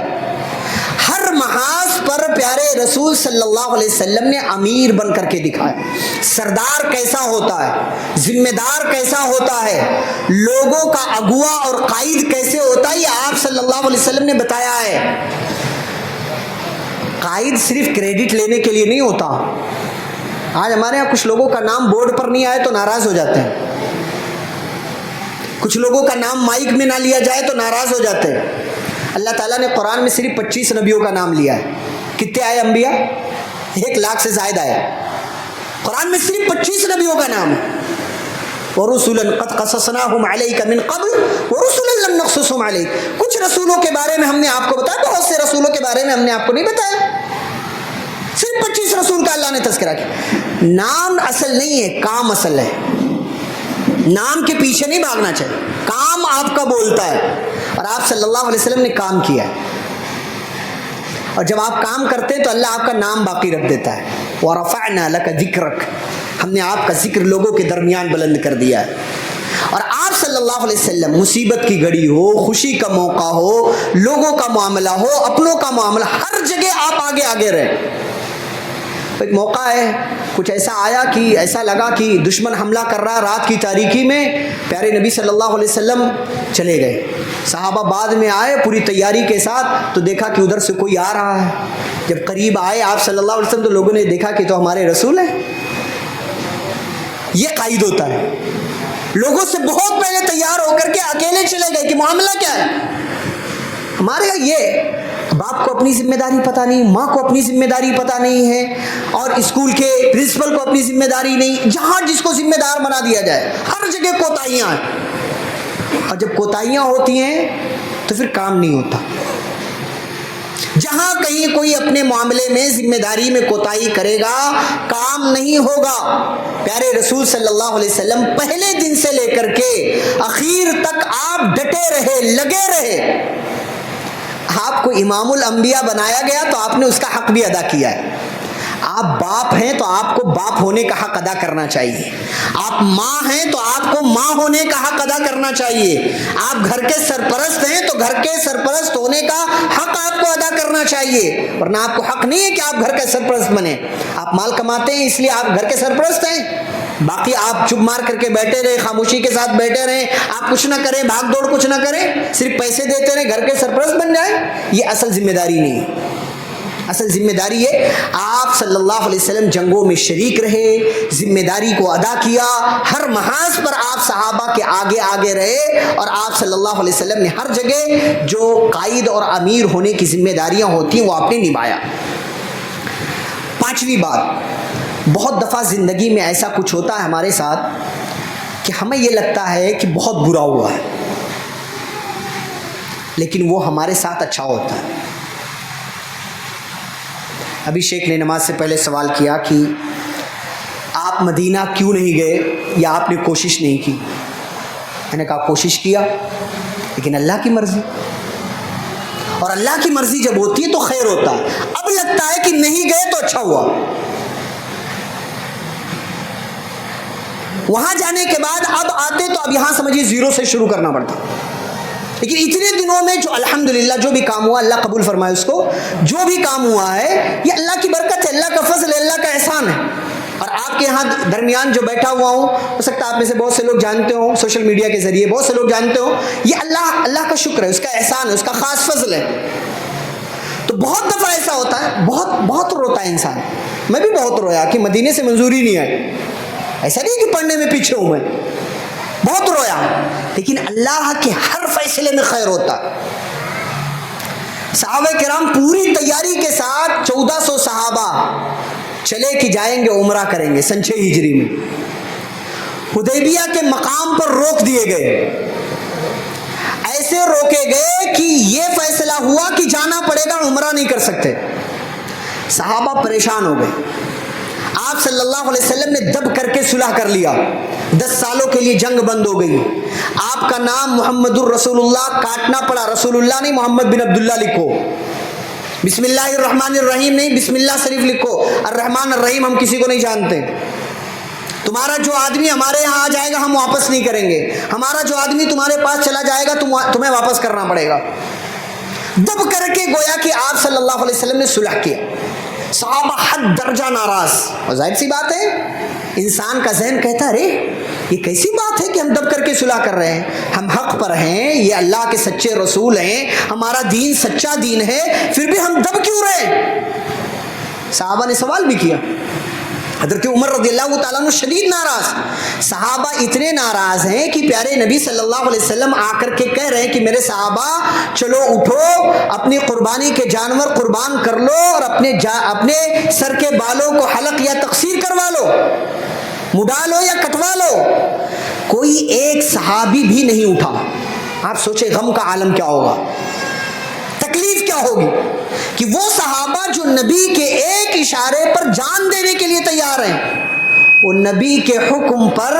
B: ہر محاذ پر پیارے رسول صلی اللہ علیہ وسلم نے امیر بن کر کے دکھایا. سردار کیسا ہوتا ہے, ذمہ دار کیسا ہوتا ہے, لوگوں کا اگوا اور قائد کیسے ہوتا ہے, یہ آپ صلی اللہ علیہ وسلم نے بتایا ہے. قائد صرف کریڈٹ لینے کے لیے نہیں ہوتا. آج ہمارے یہاں کچھ لوگوں کا نام بورڈ پر نہیں آئے تو ناراض ہو جاتے ہیں, کچھ لوگوں کا نام مائک میں نہ لیا جائے تو ناراض ہو جاتے ہیں. اللہ تعالیٰ نے قرآن میں صرف 25 نبیوں کا نام لیا ہے. کتنے آئے انبیاء؟ 1 لاکھ سے زائد آئے. قرآن میں صرف 25 نبیوں کا نام ہے. وَرُسُلًا قَدْ قَصَصْنَاهُمْ عَلَيْكَ مِنْ قَبْلُ وَرُسُلًا لَمْ نَقْصُصْهُمْ عَلَيْكَ. کچھ رسولوں کے بارے میں ہم نے آپ کو بتایا, بہت سے رسولوں کے بارے میں ہم نے آپ کو نہیں بتایا. صرف 25 رسول کا اللہ نے تذکرہ کیا. نام اصل نہیں ہے, کام اصل ہے. نام کے پیچھے نہیں بھاگنا چاہیے, کام آپ کا بولتا ہے. اور آپ صلی اللہ علیہ وسلم نے کام کیا ہے, اور جب آپ کام کرتے ہیں تو اللہ آپ کا نام باقی رکھ دیتا ہے. وَرَفَعْنَا لَكَ ذِكْرَكَ, ہم نے آپ کا ذکر لوگوں کے درمیان بلند کر دیا ہے. اور آپ صلی اللہ علیہ وسلم مصیبت کی گھڑی ہو, خوشی کا موقع ہو, لوگوں کا معاملہ ہو, اپنوں کا معاملہ, ہر جگہ آپ آگے آگے رہے. ایک موقع ہے, کچھ ایسا آیا کہ ایسا لگا کہ دشمن حملہ کر رہا رات کی تاریکی میں. پیارے نبی صلی اللہ علیہ وسلم چلے گئے. صحابہ بعد میں آئے پوری تیاری کے ساتھ, تو دیکھا کہ ادھر سے کوئی آ رہا ہے. جب قریب آئے آپ صلی اللہ علیہ وسلم تو لوگوں نے دیکھا کہ تو ہمارے رسول ہیں. یہ قائد ہوتا ہے. لوگوں سے بہت پہلے تیار ہو کر کے اکیلے چلے گئے کہ معاملہ کیا ہے. ہمارے یہاں یہ باپ کو اپنی ذمہ داری پتہ نہیں، ماں کو اپنی ذمہ داری پتہ نہیں ہے، اور اسکول کے پرنسپل کو اپنی ذمہ داری نہیں. جہاں جس کو ذمہ دار بنا دیا جائے، ہر جگہ کوتاہیاں ہیں. اور جب کوتاہیاں ہوتی ہیں تو پھر کام نہیں ہوتا. جہاں کہیں کوئی اپنے معاملے میں ذمہ داری میں کوتاہی کرے گا، کام نہیں ہوگا. پیارے رسول صلی اللہ علیہ وسلم پہلے دن سے لے کر کے اخیر تک آپ ڈٹے رہے، لگے رہے. آپ کو امام الانبیاء بنایا گیا تو آپ نے اس کا حق بھی ادا کیا ہے. آپ باپ ہیں تو آپ کو باپ ہونے کا حق ادا کرنا چاہیے. آپ ماں ہیں تو آپ کو ماں ہونے کا حق ادا کرنا چاہیے. آپ گھر کے سرپرست ہیں تو گھر کے سرپرست ہونے کا حق آپ کو ادا کرنا چاہیے. ورنہ آپ کو حق نہیں ہے کہ آپ گھر کے سرپرست بنیں. آپ مال کماتے ہیں اس لیے آپ گھر کے سرپرست ہیں، باقی آپ چپ مار کر کے بیٹھے رہے، خاموشی کے ساتھ بیٹھے رہیں، آپ کچھ نہ کریں، بھاگ دوڑ کچھ نہ کریں، صرف پیسے دیتے رہیں، گھر کے سرپرست بن جائیں. یہ اصل ذمہ داری نہیں ہے. اصل ذمہ داری ہے آپ صلی اللہ علیہ وسلم جنگوں میں شریک رہے، ذمہ داری کو ادا کیا، ہر محاذ پر آپ صحابہ کے آگے آگے رہے، اور آپ صلی اللہ علیہ وسلم نے ہر جگہ جو قائد اور امیر ہونے کی ذمہ داریاں ہوتی ہیں وہ آپ نے نبھایا. پانچویں بات، بہت دفعہ زندگی میں ایسا کچھ ہوتا ہے ہمارے ساتھ کہ ہمیں یہ لگتا ہے کہ بہت برا ہوا ہے، لیکن وہ ہمارے ساتھ اچھا ہوتا ہے. ابھی شیخ نے نماز سے پہلے سوال کیا کہ آپ مدینہ کیوں نہیں گئے یا آپ نے کوشش نہیں کی. میں نے کہا کوشش کیا لیکن اللہ کی مرضی، اور اللہ کی مرضی جب ہوتی ہے تو خیر ہوتا ہے. اب لگتا ہے کہ نہیں گئے تو اچھا ہوا. وہاں جانے کے بعد اب آتے تو اب یہاں سمجھیے زیرو سے شروع کرنا پڑتا. لیکن اتنے دنوں میں جو الحمدللہ جو بھی کام ہوا، اللہ قبول فرمائے اس کو، جو بھی کام ہوا ہے یہ اللہ کی برکت ہے، اللہ کا فضل ہے، اللہ کا احسان ہے. اور آپ کے یہاں درمیان جو بیٹھا ہوا ہوں، ہو سکتا ہے آپ میں سے بہت سے لوگ جانتے ہوں، سوشل میڈیا کے ذریعے بہت سے لوگ جانتے ہوں، یہ اللہ کا شکر ہے، اس کا احسان ہے، اس کا خاص فضل ہے. تو بہت دفعہ ایسا ہوتا ہے، بہت روتا ہے انسان. میں بھی بہت رویا کہ مدینے سے منظوری نہیں آئی. ایسا نہیں کہ پڑھنے میں پیچھے ہوں، میں بہت رویا، لیکن اللہ کے ہر فیصلے میں خیر ہوتا. صحابہ کرام پوری تیاری کے ساتھ 1400 صحابہ چلے کہ جائیں گے عمرہ کریں گے سن 6 ہجری میں. حدیبیہ کے مقام پر روک دیے گئے، ایسے روکے گئے کہ یہ فیصلہ ہوا کہ جانا پڑے گا، عمرہ نہیں کر سکتے. صحابہ پریشان ہو گئے. آپ صلی اللہ علیہ وسلم نے دب کر کے صلح کر لیا. 10 سالوں کے لیے جنگ بند ہو گئی. آپ کا نام محمد الرسول اللہ کاٹنا پڑا. رسول اللہ نہیں، محمد بن عبداللہ لکھو. بسم اللہ الرحمن الرحیم نہیں، بسم اللہ شریف لکھو. الرحمن الرحیم ہم کسی کو نہیں جانتے. تمہارا جو آدمی ہمارے یہاں آ جائے گا ہم واپس نہیں کریں گے، ہمارا جو آدمی تمہارے پاس چلا جائے گا تمہیں واپس کرنا پڑے گا. دب کر کے گویا کہ آپ صلی اللہ علیہ وسلم نے صلح کیا. صحابہ حد درجہ ناراض. اور ظاہر سی بات ہے انسان کا ذہن کہتا ہے ارے یہ کیسی بات ہے کہ ہم دب کر کے صلح کر رہے ہیں، ہم حق پر ہیں، یہ اللہ کے سچے رسول ہیں، ہمارا دین سچا دین ہے، پھر بھی ہم دب کیوں رہے. صحابہ نے سوال بھی کیا. حضرت عمر رضی اللہ تعالیٰ عنہ شدید ناراض. صحابہ اتنے ناراض ہیں کہ پیارے نبی صلی اللہ علیہ وسلم آ کر کے کہہ رہے ہیں کہ میرے صحابہ چلو اٹھو، اپنی قربانی کے جانور قربان کر لو اور اپنے سر کے بالوں کو حلق یا تقصیر کروا لو، مڈا لو یا کٹوا لو. کوئی ایک صحابی بھی نہیں اٹھا. آپ سوچیں غم کا عالم کیا ہوگا، تکلیف کیا ہوگی کہ وہ صحابہ جو نبی کے ایک اشارے پر جان دینے کے لیے تیار ہیں، وہ نبی کے حکم پر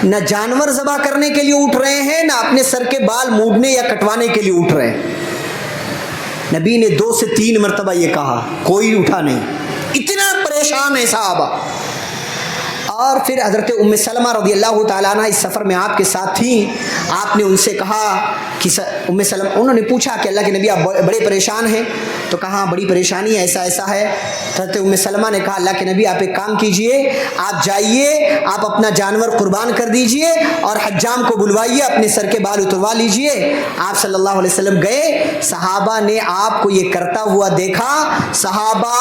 B: نہ جانور ذبح کرنے کے لیے اٹھ رہے ہیں، نہ اپنے سر کے بال موڑنے یا کٹوانے کے لیے اٹھ رہے ہیں. نبی نے 2 سے 3 مرتبہ یہ کہا، کوئی اٹھا نہیں. اتنا پریشان ہے صحابہ. اور پھر حضرت ام سلمہ رضی اللہ تعالیٰ عنہ اس سفر میں آپ کے ساتھ تھیں. آپ نے ان سے کہا کہ ام سلمہ، انہوں نے پوچھا کہ اللہ کے نبی آپ بڑے پریشان ہیں؟ تو کہا بڑی پریشانی ہے، ایسا ایسا ہے. حضرت ام سلمہ نے کہا اللہ کے نبی آپ ایک کام کیجئے، آپ جائیے، آپ اپنا جانور قربان کر دیجئے اور حجام کو بلوائیے، اپنے سر کے بال اتروا لیجئے. آپ صلی اللہ علیہ وسلم گئے. صحابہ نے آپ کو یہ کرتا ہوا دیکھا. صحابہ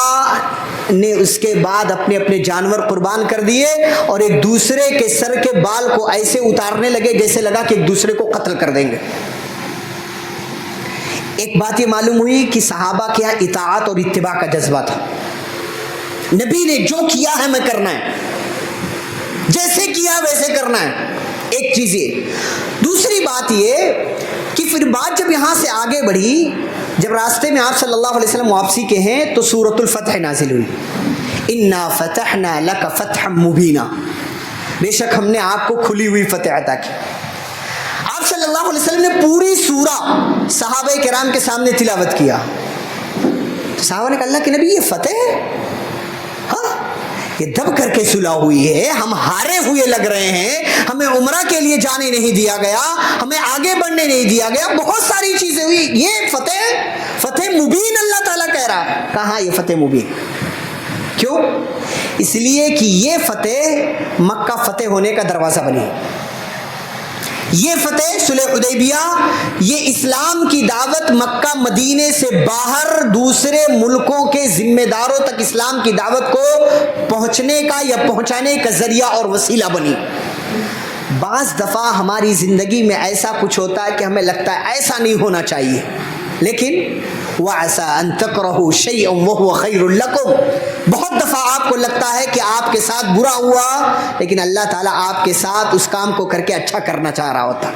B: نے اس کے بعد اپنے اپنے جانور قربان کر دیے اور ایک دوسرے کے سر کے بال کو ایسے اتارنے لگے جیسے لگا کہ ایک دوسرے کو قتل کر دیں گے۔ ایک بات یہ معلوم ہوئی کہ صحابہ کے یہاں اطاعت اور اتباع کا جذبہ تھا۔ نبی نے جو کیا ہے ہمیں کرنا ہے، جیسے کیا ویسے کرنا ہے، ایک چیز یہ۔ دوسری بات یہ کہ پھر بات جب یہاں سے آگے بڑھی، جب راستے میں آپ صلی اللہ علیہ وسلم واپسی کے ہیں تو سورۃ الفتح نازل ہوئی، انا فتحنا لک فتحا مبینا، بے شک ہم نے آپ کو کھلی ہوئی فتح عطا کی۔ آپ صلی اللہ علیہ وسلم نے پوری سورہ صحابہ کرام کے سامنے تلاوت کیا، تو صحابہ نے کہا اللہ کے نبی یہ فتح ہے؟ ہاں، یہ دب کر کے صلح ہوئی ہے، ہم ہارے ہوئے لگ رہے ہیں، ہمیں عمرہ کے لیے جانے نہیں دیا گیا، ہمیں آگے بڑھنے نہیں دیا گیا، بہت ساری چیزیں ہوئی، یہ فتح مبین اللہ تعالیٰ کہہ رہا۔ کہاں یہ فتح مبین؟ کیوں؟ اس لیے کہ یہ فتح مکہ فتح ہونے کا دروازہ بنی، یہ فتح صلح حدیبیہ، یہ اسلام کی دعوت مکہ مدینے سے باہر دوسرے ملکوں کے ذمہ داروں تک اسلام کی دعوت کو پہنچنے کا یا پہنچانے کا ذریعہ اور وسیلہ بنی۔ بعض دفعہ ہماری زندگی میں ایسا کچھ ہوتا ہے کہ ہمیں لگتا ہے ایسا نہیں ہونا چاہیے، لیکن وَعَسَىٰ أَن تَكْرَهُوا شَيْئًا وَهُوَ خَيْرٌ لَكُمْ، بہت دفعہ آپ کو لگتا ہے کہ آپ کے ساتھ برا ہوا، لیکن اللہ تعالیٰ آپ کے ساتھ اس کام کو کر کے اچھا کرنا چاہ رہا ہوتا۔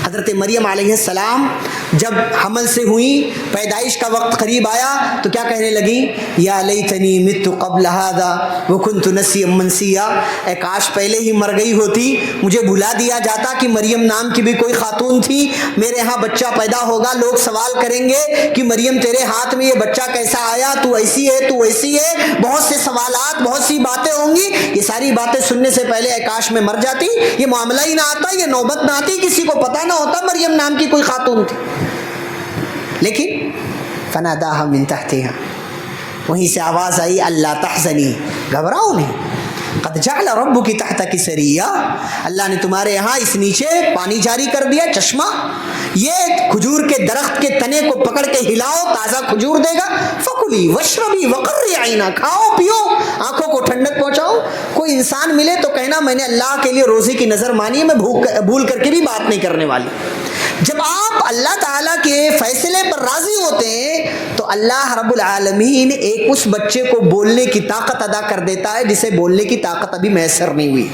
B: حضرت مریم علیہ السلام جب حمل سے ہوئی، پیدائش کا وقت قریب آیا تو کیا کہنے لگی؟ یا لیتنی مت قبل ھذا وکنت نسیا منسیا، اے کاش پہلے ہی مر گئی ہوتی، مجھے بھلا دیا جاتا کہ مریم نام کی بھی کوئی خاتون تھی، میرے ہاں بچہ پیدا ہوگا، لوگ سوال کریں گے کہ مریم تیرے ہاتھ میں یہ بچہ کیسا آیا، تو ایسی ہے تو ویسی ہے، بہت سے سوالات، بہت سی باتیں ہوں گی، یہ ساری باتیں سننے سے پہلے اے کاش میں مر جاتی، یہ معاملہ ہی نہ آتا، یہ نوبت نہ آتی، کسی کو پتہ نہ ہوتا مریم نام کی کوئی خاتون تھی۔ لیکن فناداها من تحتها، وہیں سے آواز آئی اللہ تحزنی، گھبراؤ نہیں، قد جعل ربک تحتک سریا، اللہ نے تمہارے یہاں اس نیچے پانی جاری کر دیا، چشمہ، یہ کھجور کے درخت کے تنے کو پکڑ کے ہلاؤ، تازہ کھجور دے گا، فکلی واشربی وقری عینا، کھاؤ پیو، آنکھوں کو ٹھنڈک پہنچاؤ۔ کوئی انسان ملے تو کہنا میں نے اللہ کے لیے روزی کی نظر مانی ہے، میں بھول کر کے بھی بات نہیں کرنے والی۔ جب آپ اللہ تعالیٰ کے فیصلے پر راضی ہوتے ہیں تو اللہ رب العالمین ایک اس بچے کو بولنے کی طاقت ادا کر دیتا ہے جسے بولنے کی طاقت ابھی میسر نہیں ہوئی۔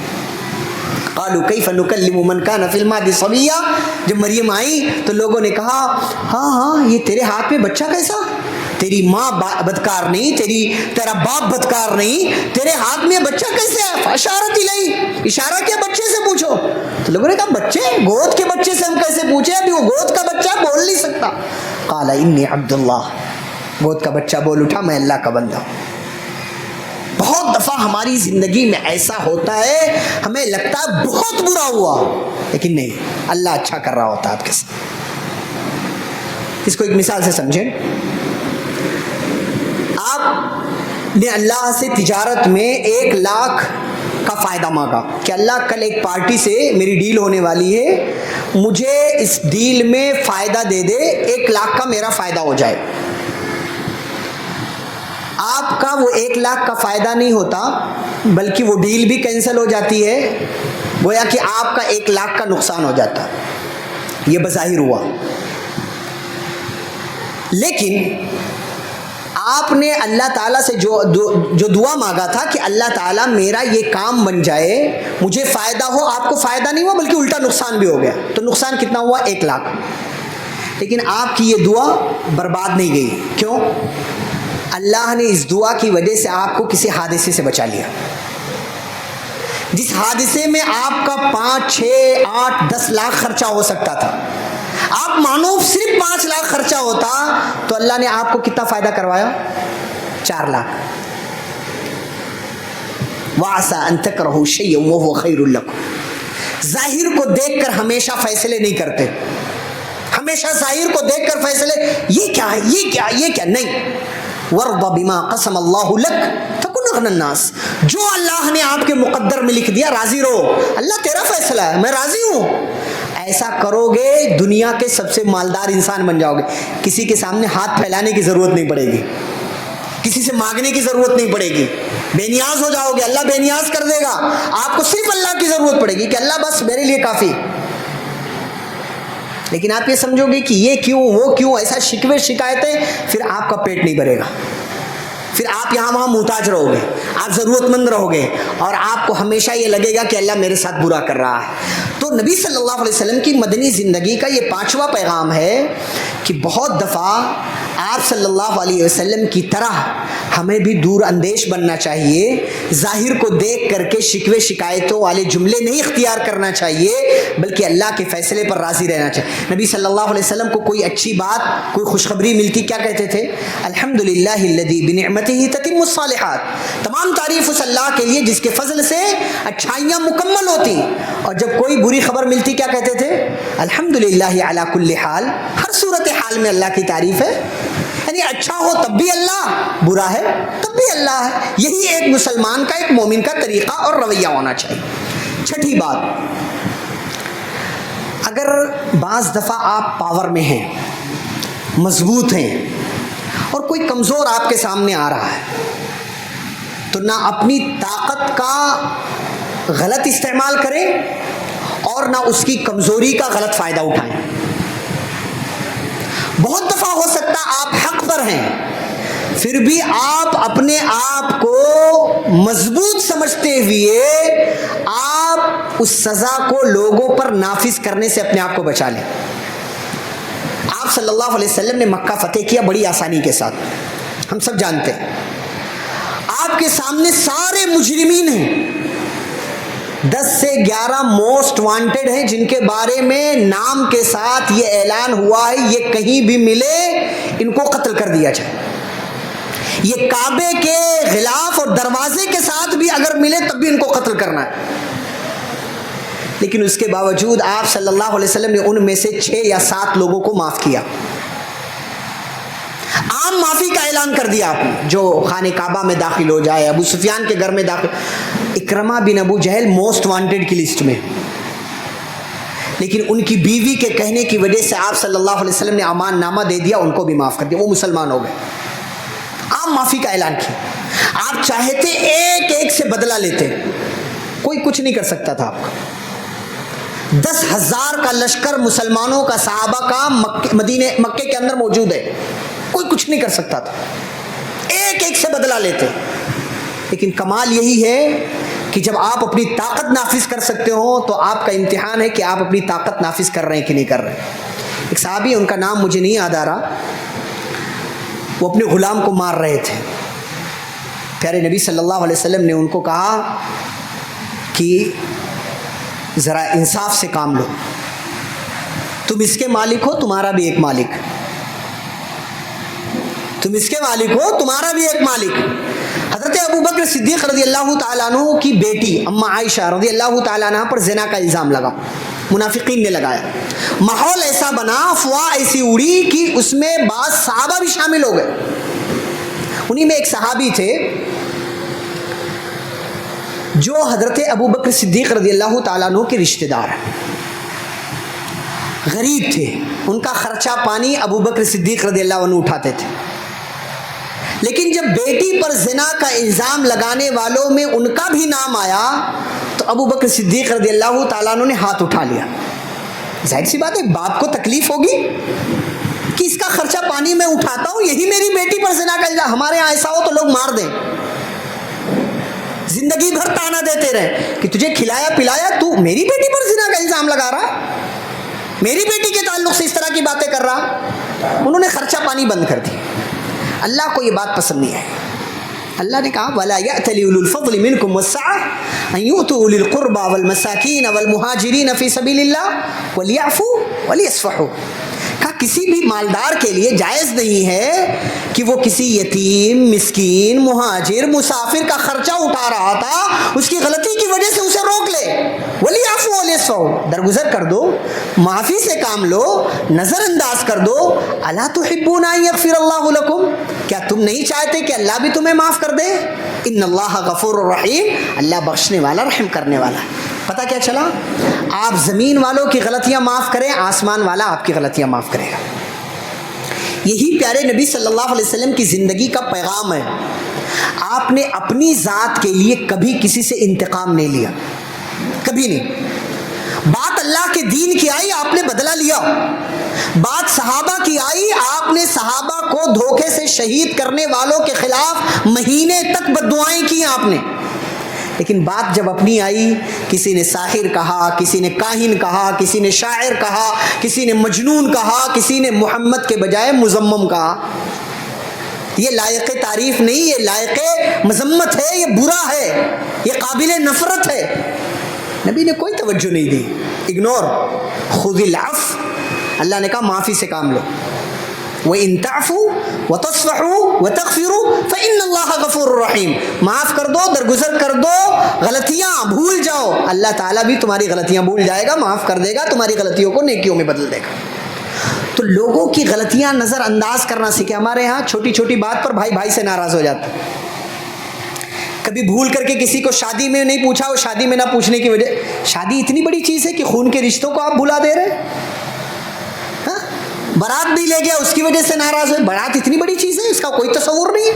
B: قالوا کیف نکلم من کان فی المہد صبیا، جب مریم آئی تو لوگوں نے کہا ہاں یہ تیرے ہاتھ میں بچہ کیسا، تیری ماں بدکار نہیں، تیرا باپ بدکار نہیں، تیرے ہاتھ میں بچہ کیسے ہے؟ فاشارت الیہ، اشارہ کیا بچے سے پوچھو، تو لوگوں نے کہا بچے، گود کے بچے سے ہم کیسے پوچھے، ابھی وہ گود کا بچہ بول نہیں سکتا۔ قال انی عبد اللہ، گود کا بچہ بول اٹھا میں اللہ کا بندہ ہوں۔ بہت دفعہ ہماری زندگی میں ایسا ہوتا ہے، ہمیں لگتا ہے بہت برا ہوا، لیکن نہیں، اللہ اچھا کر رہا ہوتا ہے آپ کے ساتھ۔ اس کو ایک مثال سے سمجھیں، آپ نے اللہ سے تجارت میں 1 لاکھ کا فائدہ مانگا کہ اللہ کل ایک پارٹی سے میری ڈیل ہونے والی ہے، مجھے اس ڈیل میں فائدہ دے دے، 1 لاکھ کا میرا فائدہ ہو جائے۔ آپ کا وہ 1 لاکھ کا فائدہ نہیں ہوتا بلکہ وہ ڈیل بھی کینسل ہو جاتی ہے، گویا کہ آپ کا 1 لاکھ کا نقصان ہو جاتا، یہ بظاہر ہوا۔ لیکن آپ نے اللہ تعالیٰ سے جو دعا مانگا تھا کہ اللہ تعالیٰ میرا یہ کام بن جائے، مجھے فائدہ ہو، آپ کو فائدہ نہیں ہوا بلکہ الٹا نقصان بھی ہو گیا، تو نقصان کتنا ہوا؟ 1 لاکھ۔ لیکن آپ کی یہ دعا برباد نہیں گئی، کیوں؟ اللہ نے اس دعا کی وجہ سے آپ کو کسی حادثے سے بچا لیا، جس حادثے میں آپ کا 5 6 8 10 لاکھ خرچہ ہو سکتا تھا، آپ مانو صرف 5 لاکھ خرچہ ہوتا تو اللہ نے آپ کو کتنا فائدہ کروایا؟ 4 لاکھ۔ وَعَسَىٰ أَن تَكْرَهُوا شَيْئًا وَهُوَ خَيْرٌ لَكُمْ، ظاہر کو دیکھ کر ہمیشہ فیصلے نہیں کرتے، ہمیشہ ظاہر کو دیکھ کر فیصلے، یہ کیا ہے، یہ کیا، یہ کیا، نہیں۔ وَارْضَ بِمَا قَسَمَ اللَّهُ لَكَ تَكُنْ أَغْنَى النَّاسِ، جو اللہ نے آپ کے مقدر میں لکھ دیا راضی رہو، اللہ تیرا فیصلہ ہے، میں راضی ہوں، ایسا کرو گے دنیا کے سب سے مالدار انسان بن جاؤ گے، کسی کے سامنے ہاتھ پھیلانے کی ضرورت نہیں پڑے گی، کسی سے مانگنے کی ضرورت نہیں پڑے گی, بے نیاز ہو جاؤ گے, اللہ بے نیاز کر دے گا. آپ کو صرف اللہ کی ضرورت پڑے گی کہ اللہ بس میرے لیے کافی. لیکن آپ یہ سمجھو گے کہ یہ کیوں وہ کیوں, ایسا شکوے شکایتیں, پھر آپ کا پیٹ نہیں بھرے گا, پھر آپ یہاں وہاں محتاج رہو گے, آپ ضرورت مند رہو گے, اور آپ کو ہمیشہ یہ لگے گا کہ اللہ میرے ساتھ برا کر رہا ہے. تو نبی صلی اللہ علیہ وسلم کی مدنی زندگی کا یہ 5واں پیغام ہے کہ بہت دفعہ آپ صلی اللہ علیہ وسلم کی طرح ہمیں بھی دور اندیش بننا چاہیے, ظاہر کو دیکھ کر کے شکوے شکایتوں والے جملے نہیں اختیار کرنا چاہیے, بلکہ اللہ کے فیصلے پر راضی رہنا چاہیے. نبی صلی اللہ علیہ وسلم کو کوئی اچھی بات, کوئی خوشخبری ملتی, کیا کہتے تھے؟ الحمدللہ الذی بنعمتہ تتم الصالحات. تمام تعریف اس اللہ کے لیے جس کے فضل سے اچھائیاں مکمل ہوتی. اور جب کوئی بری خبر ملتی کیا کہتے تھے؟ الحمدللہ علی کل حال. ہر صورت حال میں اللہ کی تعریف ہے, یعنی اچھا ہو تب بھی اللہ, برا ہے تب بھی اللہ ہے. یہی ایک مسلمان کا, ایک مومن کا طریقہ اور رویہ ہونا چاہیے. چھٹی بات, اگر بعض دفعہ آپ پاور میں ہیں, مضبوط ہیں, اور کوئی کمزور آپ کے سامنے آ رہا ہے, تو نہ اپنی طاقت کا غلط استعمال کریں اور نہ اس کی کمزوری کا غلط فائدہ اٹھائیں. بہت دفعہ ہو سکتا آپ حق پر ہیں, پھر بھی آپ اپنے آپ کو مضبوط سمجھتے ہوئے آپ اس سزا کو لوگوں پر نافذ کرنے سے اپنے آپ کو بچا لیں. آپ صلی اللہ علیہ وسلم نے مکہ فتح کیا بڑی آسانی کے ساتھ, ہم سب جانتے ہیں. آپ کے سامنے سارے مجرمین ہیں, 10 سے 11 موسٹ وانٹڈ ہیں جن کے بارے میں نام کے ساتھ یہ اعلان ہوا ہے یہ کہیں بھی ملے ان کو قتل کر دیا جائے. یہ کعبے کے غلاف اور دروازے کے ساتھ بھی اگر ملے تب بھی ان کو قتل کرنا ہے. لیکن اس کے باوجود آپ صلی اللہ علیہ وسلم نے ان میں سے 6 یا 7 لوگوں کو معاف کیا. عام معافی کا اعلان کر دیا آپ نے, جو خانہ کعبہ میں داخل ہو جائے, ابو سفیان کے گھر میں داخل, اکرمہ بن ابو جہل موسٹ وانٹڈ کی لسٹ میں, لیکن ان کی بیوی کے کہنے کی وجہ سے آپ صلی اللہ علیہ وسلم نے امان نامہ دے دیا, ان کو بھی معاف کر دیا, وہ مسلمان ہو گئے. عام معافی کا اعلان کیا. آپ چاہتے ایک ایک سے بدلہ لیتے, کوئی کچھ نہیں کر سکتا تھا آپ کا. 10,000 کا لشکر مسلمانوں کا, صحابہ کا مکے کے اندر موجود ہے, کوئی کچھ نہیں کر سکتا تھا, ایک ایک سے بدلہ لیتے. لیکن کمال یہی ہے کہ جب آپ اپنی طاقت نافذ کر سکتے ہو تو آپ کا امتحان ہے کہ آپ اپنی طاقت نافذ کر رہے ہیں کہ نہیں کر رہے. ایک صحابی, ان کا نام مجھے نہیں یاد آ رہا, وہ اپنے غلام کو مار رہے تھے. پیارے نبی صلی اللہ علیہ وسلم نے ان کو کہا کہ ذرا انصاف سے کام لو, تم اس کے مالک ہو, تمہارا بھی ایک مالک, تم اس کے مالک ہو, تمہارا بھی ایک مالک. حضرت ابو بکر صدیق رضی اللہ تعالیٰ عنہ کی بیٹی اما عائشہ رضی اللہ تعالیٰ عنہ پر زنا کا الزام لگا, منافقین نے لگایا. ماحول ایسا بنا, افواہ ایسی اڑی کہ اس میں بعض صحابہ بھی شامل ہو گئے. انہی میں ایک صحابی تھے جو حضرت ابو بکر صدیق رضی اللہ تعالیٰ عنہ کے رشتہ دار ہیں, غریب تھے, ان کا خرچہ پانی ابو بکر صدیق رضی اللہ عنہ اٹھاتے تھے. لیکن جب بیٹی پر زنا کا الزام لگانے والوں میں ان کا بھی نام آیا تو ابو بکر صدیق رضی اللہ تعالیٰ عنہ نے ہاتھ اٹھا لیا. ظاہر سی بات ہے, باپ کو تکلیف ہوگی کہ اس کا خرچہ پانی میں اٹھاتا ہوں, یہی میری بیٹی پر زنا کا الزام, ہمارے یہاں ایسا ہو تو لوگ مار دیں, زندگی بھر تانا دیتے رہے کہ تجھے کھلایا پلایا, تو میری بیٹی پر زنا کا الزام لگا رہا, میری بیٹی کے تعلق سے اس طرح کی باتیں کر رہا. انہوں نے خرچہ پانی بند کر دی. اللہ کو یہ بات پسند نہیں ہے. اللہ نے کہا وَلَا يَأْتَلِ أُولُو الْفَضْلِ مِنْكُمْ وَالسَّعَةِ أَنْ يُؤْتُوا أُولِي الْقُرْبَى وَالْمَسَاكِينَ وَالْمُهَاجِرِينَ فِي سَبِيلِ اللَّهِ وَلْيَعْفُوا وَلْيَصْفَحُوا. کہا کسی بھی مالدار کے لیے جائز نہیں ہے کہ وہ کسی یتیم, مسکین, مہاجر, مسافر کا خرچہ اٹھا رہا تھا, اس کی غلطی کی وجہ سے اسے روک لے. وَلْيَعْفُوا وَلْيَصْفَحُوا, درگزر کر دو, معافی سے کام لو, نظر انداز کر دو. أَلَا تُحِبُّونَ أَن يَغْفِرَ اللَّهُ لَكُمْ, کیا تم نہیں چاہتے کہ اللہ بھی تمہیں معاف کر دے؟ ان اللہ غفور الرحیم, اللہ بخشنے والا, رحم کرنے والا. پتہ کیا چلا, آپ زمین والوں کی غلطیاں معاف کریں, آسمان والا آپ کی غلطیاں معاف کرے گا. یہی پیارے نبی صلی اللہ علیہ وسلم کی زندگی کا پیغام ہے. آپ نے اپنی ذات کے لیے کبھی کسی سے انتقام نہیں لیا, کبھی نہیں. بات اللہ کے دین کی آئی, آپ نے بدلہ لیا. بات صحابہ کی آئی, آپ نے صحابہ کو دھوکے سے شہید کرنے والوں کے خلاف مہینے تک بددعائیں کی آپ نے. لیکن بات جب اپنی آئی, کسی نے ساحر کہا, کسی نے کاہن کہا, کسی نے شاعر کہا, کسی نے مجنون کہا, کسی نے محمد کے بجائے مزمم کہا. یہ لائق تعریف نہیں, یہ لائق مذمت ہے, یہ برا ہے, یہ قابل نفرت ہے. نبی نے کوئی توجہ نہیں دی, اگنور. خذ العفو, اللہ نے کہا معافی سے کام لو. وَإِن تَعْفُوا وَتَصْفَحُوا وَتَغْفِرُوا فَإِنَّ اللَّهَ غَفُورٌ رَحِيمٌ. معاف کر دو, درگزر کر دو, غلطیاں بھول جاؤ, اللہ تعالیٰ بھی تمہاری غلطیاں بھول جائے گا, معاف کر دے گا, تمہاری غلطیوں کو نیکیوں میں بدل دے گا. تو لوگوں کی غلطیاں نظر انداز کرنا سیکھے. ہمارے ہاں چھوٹی چھوٹی بات پر بھائی بھائی سے ناراض ہو جاتا ہے. کبھی بھول کر کے کسی کو شادی میں نہیں پوچھا, وہ شادی میں نہ پوچھنے کی وجہ, شادی اتنی بڑی چیز ہے کہ خون کے رشتوں کو آپ بھلا دے رہے. بارات بھی لے گیا, اس کی وجہ سے ناراض ہوئے. بارات اتنی بڑی چیز ہے, اس کا کوئی تصور نہیں ہے.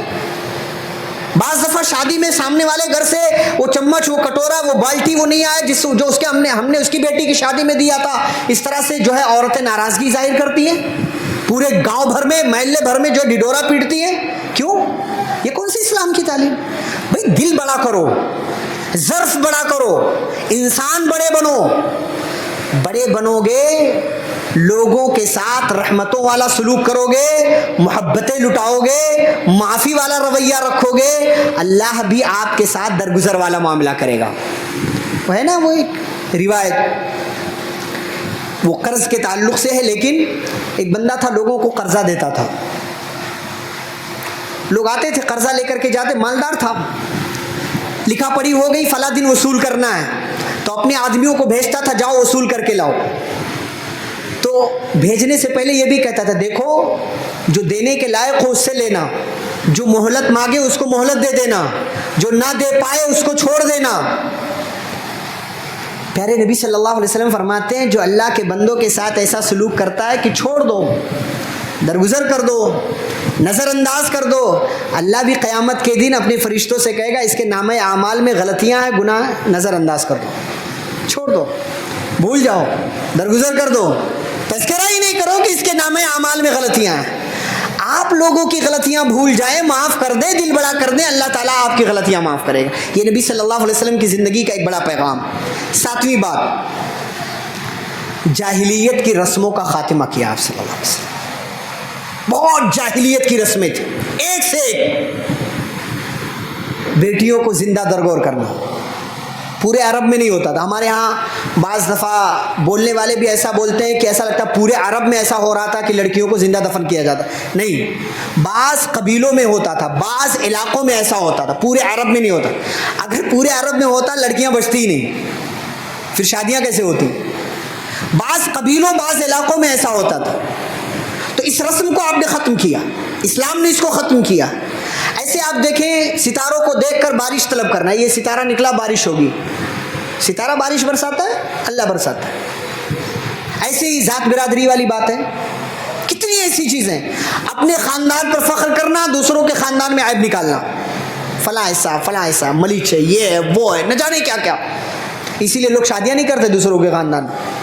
B: بعض دفعہ شادی میں سامنے والے گھر سے وہ چمچ, وہ کٹورا, وہ بالٹی وہ نہیں آئے جو اس کے ہم نے اس کی بیٹی کی شادی میں دیا تھا. اس طرح سے جو ہے عورتیں ناراضگی ظاہر کرتی ہیں, پورے گاؤں بھر میں, محلے بھر میں جو ڈڈورا پیٹتی ہیں. کیوں؟ یہ کون سی اسلام کی تعلیم؟ بھائی دل بڑا کرو, ظرف بڑا کرو, انسان بڑے بنو. بڑے بنو گے, لوگوں کے ساتھ رحمتوں والا سلوک کرو گے, محبتیں لٹاؤ گے, معافی والا رویہ رکھو گے, اللہ بھی آپ کے ساتھ درگزر والا معاملہ کرے گا. وہ ہے نا وہ ایک روایت, وہ قرض کے تعلق سے ہے, لیکن ایک بندہ تھا لوگوں کو قرضہ دیتا تھا. لوگ آتے تھے قرضہ لے کر کے جاتے, مالدار تھا, لکھا پڑھی ہو گئی فلاں دن وصول کرنا ہے, تو اپنے آدمیوں کو بھیجتا تھا جاؤ وصول کر کے لاؤ. تو بھیجنے سے پہلے یہ بھی کہتا تھا دیکھو جو دینے کے لائق ہو اس سے لینا, جو مہلت مانگے اس کو مہلت دے دینا, جو نہ دے پائے اس کو چھوڑ دینا. پیارے نبی صلی اللہ علیہ وسلم فرماتے ہیں جو اللہ کے بندوں کے ساتھ ایسا سلوک کرتا ہے کہ چھوڑ دو, درگزر کر دو, نظر انداز کر دو, اللہ بھی قیامت کے دن اپنے فرشتوں سے کہے گا اس کے نامہ اعمال میں غلطیاں ہیں, گناہ, نظر انداز کر دو, چھوڑ دو, بھول جاؤ, درگزر کر دو, تذکرہ ہی نہیں کرو کہ اس کے نامہ اعمال میں غلطیاں ہیں. آپ لوگوں کی غلطیاں بھول جائیں, معاف کر دیں, دل بڑا کر دیں, اللہ تعالیٰ آپ کی غلطیاں معاف کرے گا. یہ نبی صلی اللہ علیہ وسلم کی زندگی کا ایک بڑا پیغام. 7ویں بات, جاہلیت کی رسموں کا خاتمہ کیا آپ صلی اللہ علیہ وسلم. بہت جاہلیت کی رسمیں تھیں, ایک سے ایک. بیٹیوں کو زندہ درگور کرنا پورے عرب میں نہیں ہوتا تھا. ہمارے ہاں بعض دفعہ بولنے والے بھی ایسا بولتے ہیں کہ ایسا لگتا ہے پورے عرب میں ایسا ہو رہا تھا کہ لڑکیوں کو زندہ دفن کیا جاتا. نہیں, بعض قبیلوں میں ہوتا تھا, بعض علاقوں میں ایسا ہوتا تھا, پورے عرب میں نہیں ہوتا. اگر پورے عرب میں ہوتا لڑکیاں بچتی ہی نہیں, پھر شادیاں کیسے ہوتی؟ بعض قبیلوں, بعض علاقوں میں ایسا ہوتا تھا. تو اس رسم کو آپ نے ختم کیا, اسلام نے اس کو ختم کیا. ایسے آپ دیکھیں ستاروں کو دیکھ کر بارش طلب کرنا, یہ ستارہ نکلا بارش ہوگی. ستارہ بارش برساتا ہے, اللہ برساتا ہے. ایسے ہی ذات برادری والی بات ہے. کتنی ایسی چیزیں, اپنے خاندان پر فخر کرنا, دوسروں کے خاندان میں عیب نکالنا, فلاں ایسا ملیچ ہے, یہ ہے, وہ ہے, نہ جانے کیا کیا. اسی لیے لوگ شادیاں نہیں کرتے دوسروں کے خاندان میں,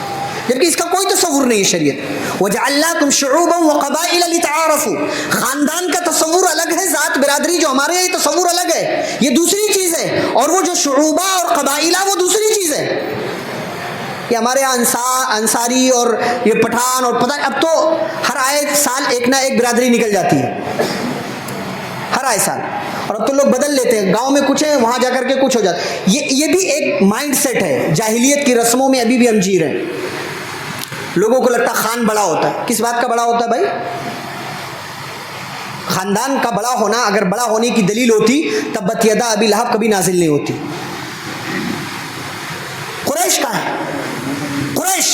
B: جبکہ اس کا کوئی تصور نہیں ہے شریعت. وَجَعَلْنَاكُمْ شُعُوبًا وَقَبَائِلَ لِتَعَارَفُوا. خاندان کا تصور الگ ہے, ذات برادری جو ہمارے یہاں تصور الگ ہے, یہ دوسری چیز ہے. اور وہ جو شعوبہ اور قبائلہ وہ دوسری چیز ہے. یہ ہمارے یہاں انصاری اور یہ پٹھان اور پتہ, اب تو ہر آئے سال ایک نہ ایک برادری نکل جاتی ہے, ہر آئے سال. اور اب تو لوگ بدل لیتے ہیں, گاؤں میں کچھ ہے وہاں جا کر کے کچھ ہو جاتا ہے. یہ بھی ایک مائنڈ سیٹ ہے, جاہلیت کی رسموں میں ابھی بھی ہم جی رہے ہیں. لوگوں کو لگتا خان بڑا ہوتا ہے. کس بات کا بڑا ہوتا ہے بھائی؟ خاندان کا بڑا ہونا اگر بڑا ہونے کی دلیل ہوتی تبت یدا ابی لہب کبھی نازل نہیں ہوتی. قریش کا ہے, قریش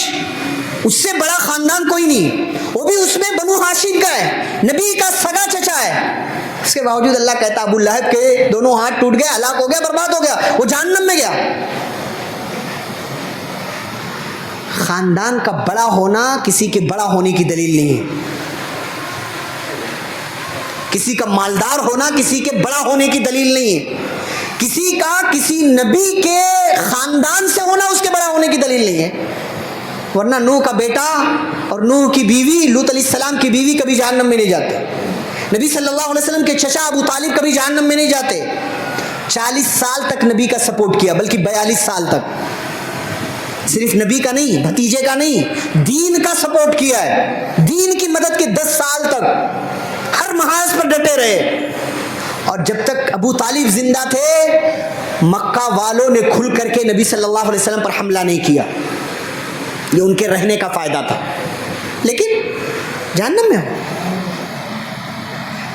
B: اس سے بڑا خاندان کوئی نہیں, وہ بھی اس میں بنو ہاشم کا ہے, نبی کا سگا چچا ہے. اس کے باوجود اللہ کہتا ابو لہب کے دونوں ہاتھ ٹوٹ گئے, ہلاک ہو گیا, برباد ہو گیا, وہ جہنم میں گیا. خاندان کا بڑا ہونا کسی کے بڑا ہونے کی دلیل نہیں ہے. کسی کا مالدار ہونا کسی کے بڑا ہونے کی دلیل نہیں ہے. کسی کا کسی نبی کے خاندان سے ہونا اس کے بڑا ہونے کی دلیل نہیں ہے. ورنہ نوح کا بیٹا اور نوح کی بیوی لوط علیہ السلام کی بیوی کبھی جہنم میں نہیں جاتے. نبی صلی اللہ علیہ وسلم کے چچا ابو طالب کبھی جہنم میں نہیں جاتے. 40 سال تک نبی کا سپورٹ کیا, بلکہ 42 سال تک. صرف نبی کا نہیں, بھتیجے کا نہیں, دین کا سپورٹ کیا ہے. دین کی مدد کے 10 سال تک ہر محاذ پر ڈٹے رہے. اور جب تک ابو طالب زندہ تھے مکہ والوں نے کھل کر کے نبی صلی اللہ علیہ وسلم پر حملہ نہیں کیا. یہ ان کے رہنے کا فائدہ تھا. لیکن جہنم میں ہو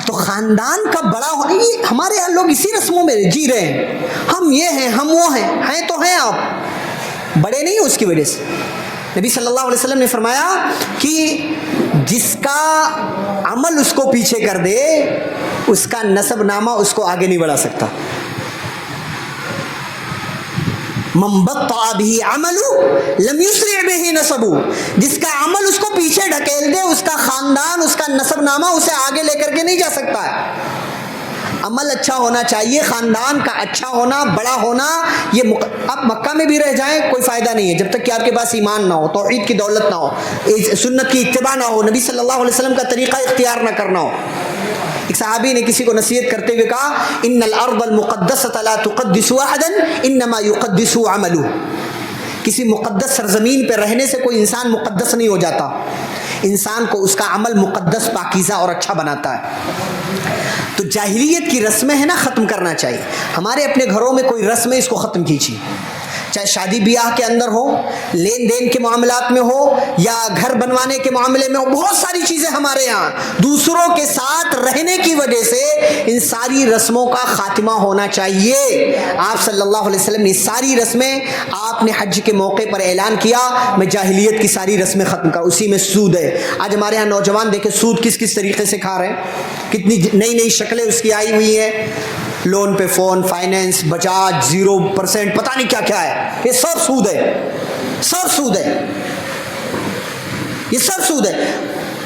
B: تو خاندان کا بڑا ہونا, یہ ہمارے یہاں لوگ اسی رسموں میں جی رہے ہیں. ہم یہ ہیں, ہم وہ ہیں تو ہیں, آپ بڑے نہیں ہو اس کی وجہ سے. نبی صلی اللہ علیہ وسلم نے فرمایا کہ جس کا عمل اس کو پیچھے کر دے اس کا نسب نامہ اس کو آگے نہیں بڑھا سکتا. من بطأ به عمله لم يسرع به نسبه, جس کا عمل اس کو پیچھے ڈھکیل دے اس کا خاندان, اس کا نسب نامہ اسے آگے لے کر کے نہیں جا سکتا ہے. عمل اچھا ہونا چاہیے, خاندان کا اچھا ہونا, بڑا ہونا. یہ آپ مکہ میں بھی رہ جائیں کوئی فائدہ نہیں ہے جب تک کہ آپ کے پاس ایمان نہ ہو, توحید کی دولت نہ ہو, سنت کی اتباع نہ ہو, نبی صلی اللہ علیہ وسلم کا طریقہ اختیار نہ کرنا ہو. ایک صحابی نے کسی کو نصیحت کرتے ہوئے کہا ان الارض المقدسة لا تقدس احدا انما يقدس عمله. کسی مقدس سرزمین پہ رہنے سے کوئی انسان مقدس نہیں ہو جاتا, انسان کو اس کا عمل مقدس, پاکیزہ اور اچھا بناتا ہے. تو جاہلیت کی رسمیں ہیں نا, ختم کرنا چاہیے. ہمارے اپنے گھروں میں کوئی رسم ہے اس کو ختم کیجیے, چاہے شادی بیاہ کے اندر ہو, لین دین کے معاملات میں ہو, یا گھر بنوانے کے معاملے میں ہو. بہت ساری چیزیں ہمارے یہاں دوسروں کے ساتھ رہنے کی وجہ سے ان ساری رسموں کا خاتمہ ہونا چاہیے. آپ صلی اللہ علیہ وسلم نے ساری رسمیں, آپ نے حج کے موقع پر اعلان کیا میں جاہلیت کی ساری رسمیں ختم کر. اسی میں سود ہے. آج ہمارے یہاں نوجوان دیکھیں سود کس کس طریقے سے کھا رہے ہیں, کتنی نئی نئی شکلیں اس کی آئی ہوئی ہیں. لون پہ فون, فائنینس, بجاج, 0%, پتہ نہیں کیا کیا ہے. یہ سب سود ہے, سب سود ہے, یہ سب سود ہے.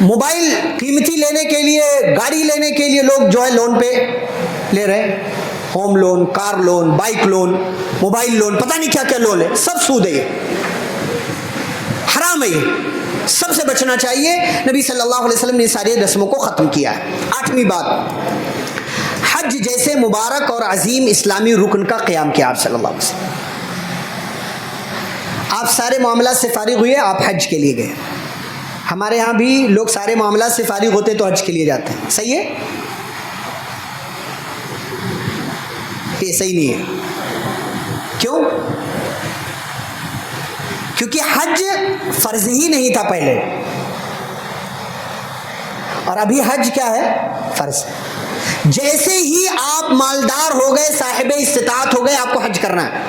B: موبائل قیمتی لینے کے لیے, گاڑی لینے کے لیے لوگ جو ہے لون پہ لے رہے ہیں, home loan, car loan, bike loan, mobile loan, پتہ نہیں کیا کیا لون ہے. سب سود ہے, یہ حرام ہے, یہ سب سے بچنا چاہیے. نبی صلی اللہ علیہ وسلم نے ساری رسموں کو ختم کیا ہے. 8ویں بات, حج جیسے مبارک اور عظیم اسلامی رکن کا قیام کیا آپ صلی اللہ علیہ وسلم. آپ سارے معاملات سے فارغ ہوئے, آپ حج کے لیے گئے. ہمارے ہاں بھی لوگ سارے معاملات سے فارغ ہوتے تو حج کے لیے جاتے ہیں, صحیح ہے؟ یہ صحیح نہیں ہے. کیوں؟ کیونکہ حج فرض ہی نہیں تھا پہلے, اور ابھی حج کیا ہے؟ فرض. جیسے ہی آپ مالدار ہو گئے, صاحب استطاعت ہو گئے, آپ کو حج کرنا ہے.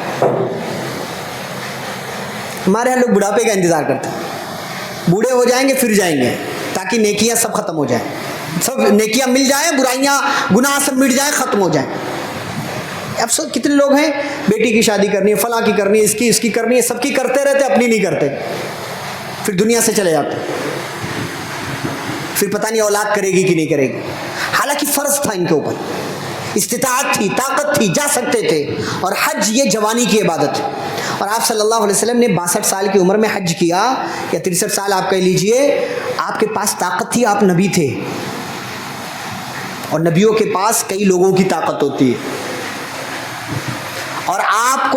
B: ہمارے یہاں لوگ بڑھاپے کا انتظار کرتے ہیں, بوڑھے ہو جائیں گے پھر جائیں گے تاکہ نیکیاں سب ختم ہو جائیں, سب نیکیاں مل جائیں, برائیاں گناہ سب مٹ جائیں, ختم ہو جائیں. اب سب کتنے لوگ ہیں, بیٹی کی شادی کرنی ہے, فلاں کی کرنی ہے, اس کی کرنی ہے, سب کی کرتے رہتے, اپنی نہیں کرتے, پھر دنیا سے چلے جاتے, پھر پتہ نہیں اولاد کرے گی کہ نہیں کرے گی. حالانکہ فرض تھا ان کے اوپر, استطاعت تھی, طاقت تھی, جا سکتے تھے. اور حج یہ جوانی کی عبادت ہے. اور آپ صلی اللہ علیہ وسلم نے 62 سال کی عمر میں حج کیا, یا 63 سال آپ کہہ لیجئے. آپ کے پاس طاقت تھی, آپ نبی تھے, اور نبیوں کے پاس کئی لوگوں کی طاقت ہوتی ہے. اور آپ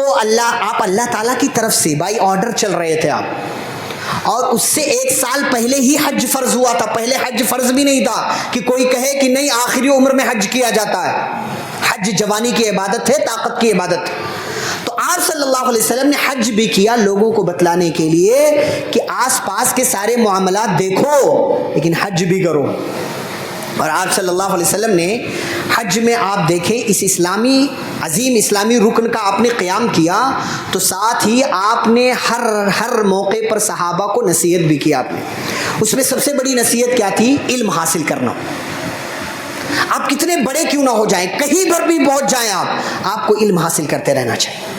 B: اللہ تعالیٰ کی طرف سے بائی آرڈر چل رہے تھے آپ, اور اس سے 1 سال پہلے ہی حج فرض ہوا تھا. پہلے حج فرض بھی نہیں تھا کہ کوئی کہے کہ نہیں آخری عمر میں حج کیا جاتا ہے. حج جوانی کی عبادت ہے, طاقت کی عبادت. تو آپ صلی اللہ علیہ وسلم نے حج بھی کیا لوگوں کو بتلانے کے لیے کہ آس پاس کے سارے معاملات دیکھو لیکن حج بھی کرو. اور آپ صلی اللہ علیہ وسلم نے حج میں آپ دیکھیں اس عظیم اسلامی رکن کا آپ نے قیام کیا, تو ساتھ ہی آپ نے ہر موقع پر صحابہ کو نصیحت بھی کی. آپ نے اس میں سب سے بڑی نصیحت کیا تھی؟ علم حاصل کرنا. آپ کتنے بڑے کیوں نہ ہو جائیں, کہیں پر بھی پہنچ جائیں, آپ کو علم حاصل کرتے رہنا چاہیے.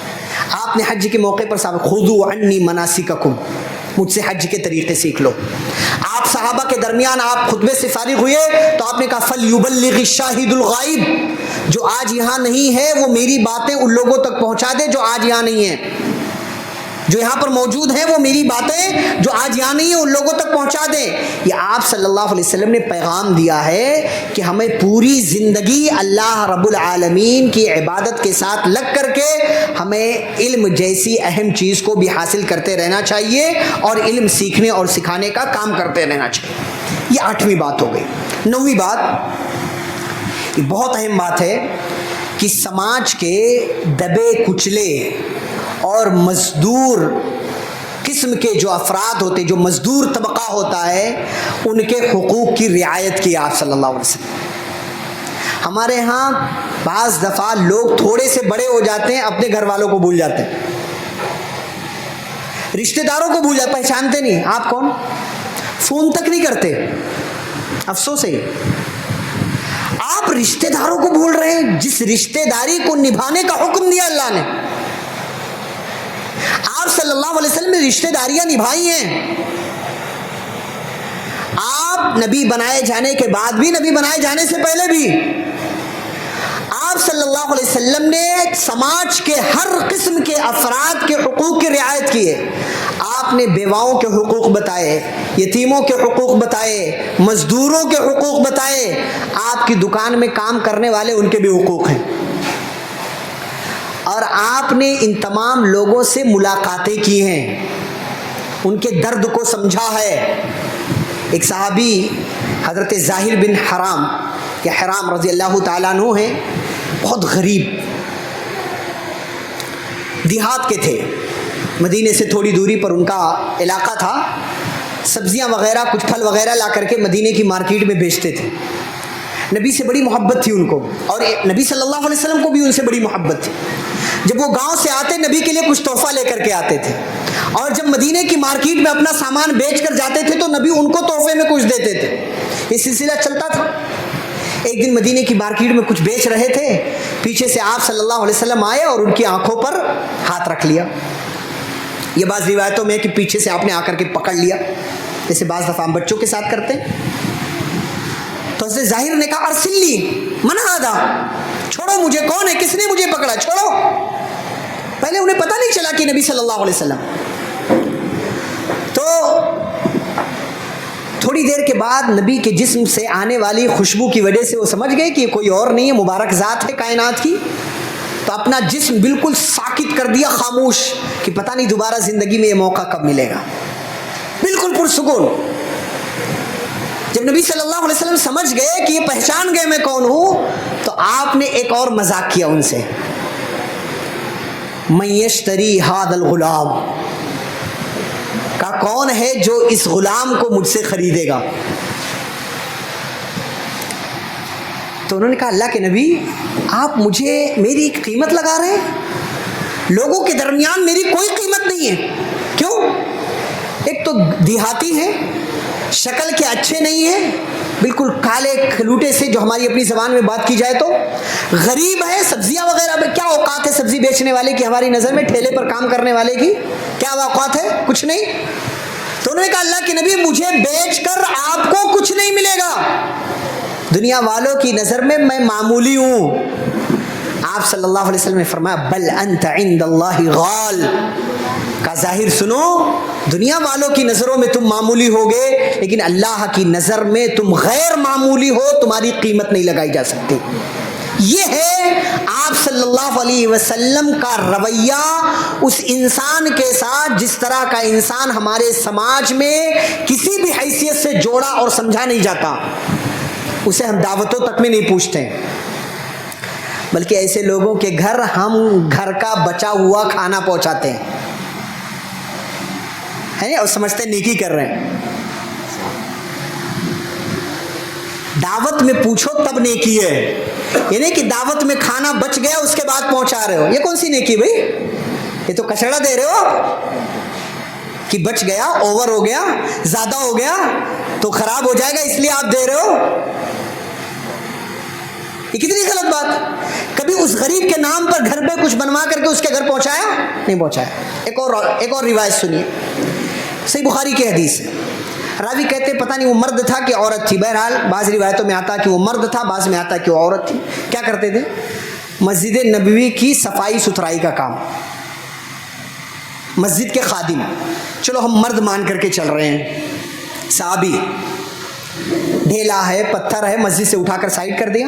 B: آپ نے حج کے موقع پر صاحب خذوا عنی مناسککم, مجھ سے حج کے طریقے سیکھ لو. آپ صحابہ کے درمیان آپ خطبے سے فارغ ہوئے تو آپ نے کہا فَلْيُبَلِّغِ الشَّاهِدُ الْغَائِبُ، جو آج یہاں نہیں ہے وہ میری باتیں ان لوگوں تک پہنچا دے جو آج یہاں نہیں ہیں. جو یہاں پر موجود ہیں وہ میری باتیں جو آج یہاں نہیں ہیں ان لوگوں تک پہنچا دیں. یہ آپ صلی اللہ علیہ وسلم نے پیغام دیا ہے کہ ہمیں پوری زندگی اللہ رب العالمین کی عبادت کے ساتھ لگ کر کے ہمیں علم جیسی اہم چیز کو بھی حاصل کرتے رہنا چاہیے اور علم سیکھنے اور سکھانے کا کام کرتے رہنا چاہیے. یہ 8ویں بات ہو گئی. 9ویں بات، یہ بہت اہم بات ہے کہ سماج کے دبے کچلے اور مزدور قسم کے جو افراد ہوتے، جو مزدور طبقہ ہوتا ہے، ان کے حقوق کی رعایت کی آپ صلی اللہ علیہ وسلم. ہمارے ہاں بعض دفعہ لوگ تھوڑے سے بڑے ہو جاتے ہیں، اپنے گھر والوں کو بھول جاتے ہیں، رشتہ داروں کو بھول جاتے، پہچانتے نہیں آپ کون، فون تک نہیں کرتے. افسوس ہے آپ رشتہ داروں کو بھول رہے ہیں جس رشتہ داری کو نبھانے کا حکم دیا اللہ نے. آپ صلی اللہ علیہ وسلم نے رشتہ داریاں نبھائی ہیں. آپ نبی بنائے جانے کے بعد بھی، نبی بنائے جانے سے پہلے بھی، آپ صلی اللہ علیہ وسلم نے سماج کے ہر قسم کے افراد کے حقوق کی رعایت کی ہے. آپ نے بیواؤں کے حقوق بتائے، یتیموں کے حقوق بتائے، مزدوروں کے حقوق بتائے. آپ کی دکان میں کام کرنے والے ان کے بھی حقوق ہیں. اور آپ نے ان تمام لوگوں سے ملاقاتیں کی ہیں، ان کے درد کو سمجھا ہے. ایک صحابی حضرت زاہر بن حرام یا حرام رضی اللہ تعالیٰ عنہ ہیں، بہت غریب دیہات کے تھے، مدینے سے تھوڑی دوری پر ان کا علاقہ تھا. سبزیاں وغیرہ کچھ پھل وغیرہ لا کر کے مدینے کی مارکیٹ میں بیچتے تھے. نبی سے بڑی محبت تھی ان کو، اور نبی صلی اللہ علیہ وسلم کو بھی ان سے بڑی محبت تھی. جب وہ گاؤں سے آتے نبی کے لیے کچھ تحفہ لے کر کے آتے تھے، اور جب مدینے کی مارکیٹ میں اپنا سامان بیچ کر جاتے تھے تو نبی ان کو تحفے میں کچھ دیتے تھے. یہ سلسلہ چلتا تھا. ایک دن مدینے کی مارکیٹ میں کچھ بیچ رہے تھے، پیچھے سے آپ صلی اللہ علیہ وسلم آئے اور ان کی آنکھوں پر ہاتھ رکھ لیا. یہ بعض روایتوں میں ہے کہ پیچھے سے آپ نے آ کر کے پکڑ لیا، جیسے بعض دفعہ ہم بچوں کے ساتھ کرتے ہیں. تو حضرت ظاہر نے کہا ارسلی من ہذا، چھوڑو مجھے، کون ہے، کس نے مجھے پکڑا، چھوڑو. پہلے انہیں پتہ نہیں چلا کہ نبی صلی اللہ علیہ وسلم. تو تھوڑی دیر کے بعد نبی کے جسم سے آنے والی خوشبو کی وجہ سے وہ سمجھ گئے کہ یہ کوئی اور نہیں ہے، مبارک ذات ہے کائنات کی. تو اپنا جسم بالکل ساکت کر دیا، خاموش، کہ پتہ نہیں دوبارہ زندگی میں یہ موقع کب ملے گا. بالکل پرسکون. جب نبی صلی اللہ علیہ وسلم سمجھ گئے کہ یہ پہچان گئے میں کون ہوں، تو آپ نے ایک اور مذاق کیا ان سے، من یشتری ھذا الغلام، کا کون ہے جو اس غلام کو مجھ سے خریدے گا. تو انہوں نے کہا اللہ کے نبی آپ مجھے میری قیمت لگا رہے ہیں، لوگوں کے درمیان میری کوئی قیمت نہیں ہے. کیوں؟ ایک تو دیہاتی ہیں، شکل کے اچھے نہیں ہیں، بالکل کالے کھلوٹے سے، جو ہماری اپنی زبان میں بات کی جائے تو غریب ہے. سبزیاں وغیرہ میں کیا اوقات ہے سبزی بیچنے والے کی ہماری نظر میں، ٹھیلے پر کام کرنے والے کی کیا اوقات ہے، کچھ نہیں. تو انہوں نے کہا اللہ کے نبی مجھے بیچ کر آپ کو کچھ نہیں ملے گا، دنیا والوں کی نظر میں میں معمولی ہوں. آپ صلی اللہ علیہ وسلم نے فرمایا بل انت عند اللہ غال، کا ظاہر سنو، دنیا والوں کی نظروں میں تم معمولی ہوگے لیکن اللہ کی نظر میں تم غیر معمولی ہو، تمہاری قیمت نہیں لگائی جا سکتی. یہ ہے آپ صلی اللہ علیہ وسلم کا رویہ اس انسان کے ساتھ جس طرح کا انسان ہمارے سماج میں کسی بھی حیثیت سے جوڑا اور سمجھا نہیں جاتا. اسے ہم دعوتوں تک میں نہیں پوچھتے ہیں، بلکہ ایسے لوگوں کے گھر ہم گھر کا بچا ہوا کھانا پہنچاتے ہیں اور سمجھتے ہیں نیکی کر رہے ہیں. دعوت میں پوچھو تب نیکی ہے، یعنی کہ دعوت میں کھانا بچ گیا اس کے بعد پہنچا رہے ہو، یہ کون سی نیکی بھائی؟ یہ تو کچڑا دے رہے ہو کہ بچ گیا، اوور ہو گیا، زیادہ ہو گیا تو خراب ہو جائے گا اس لیے آپ دے رہے ہو. یہ کتنی غلط بات. کبھی اس غریب کے نام پر گھر پہ کچھ بنوا کر کے اس کے گھر پہنچایا؟ نہیں پہنچایا. ایک اور روایت سنیے. صحیح بخاری کی حدیث ہے. راوی کہتے پتہ نہیں وہ مرد تھا کہ عورت تھی. بہرحال بعض روایتوں میں آتا کہ وہ مرد تھا, بعض میں آتا کہ وہ عورت تھی. کیا کرتے تھے؟ مسجد نبوی کی صفائی ستھرائی کا کام, مسجد کے خادم. چلو ہم مرد مان کر کے چل رہے ہیں. صحابی, ڈھیلا ہے, پتھر ہے, مسجد سے اٹھا کر سائڈ کر دیا.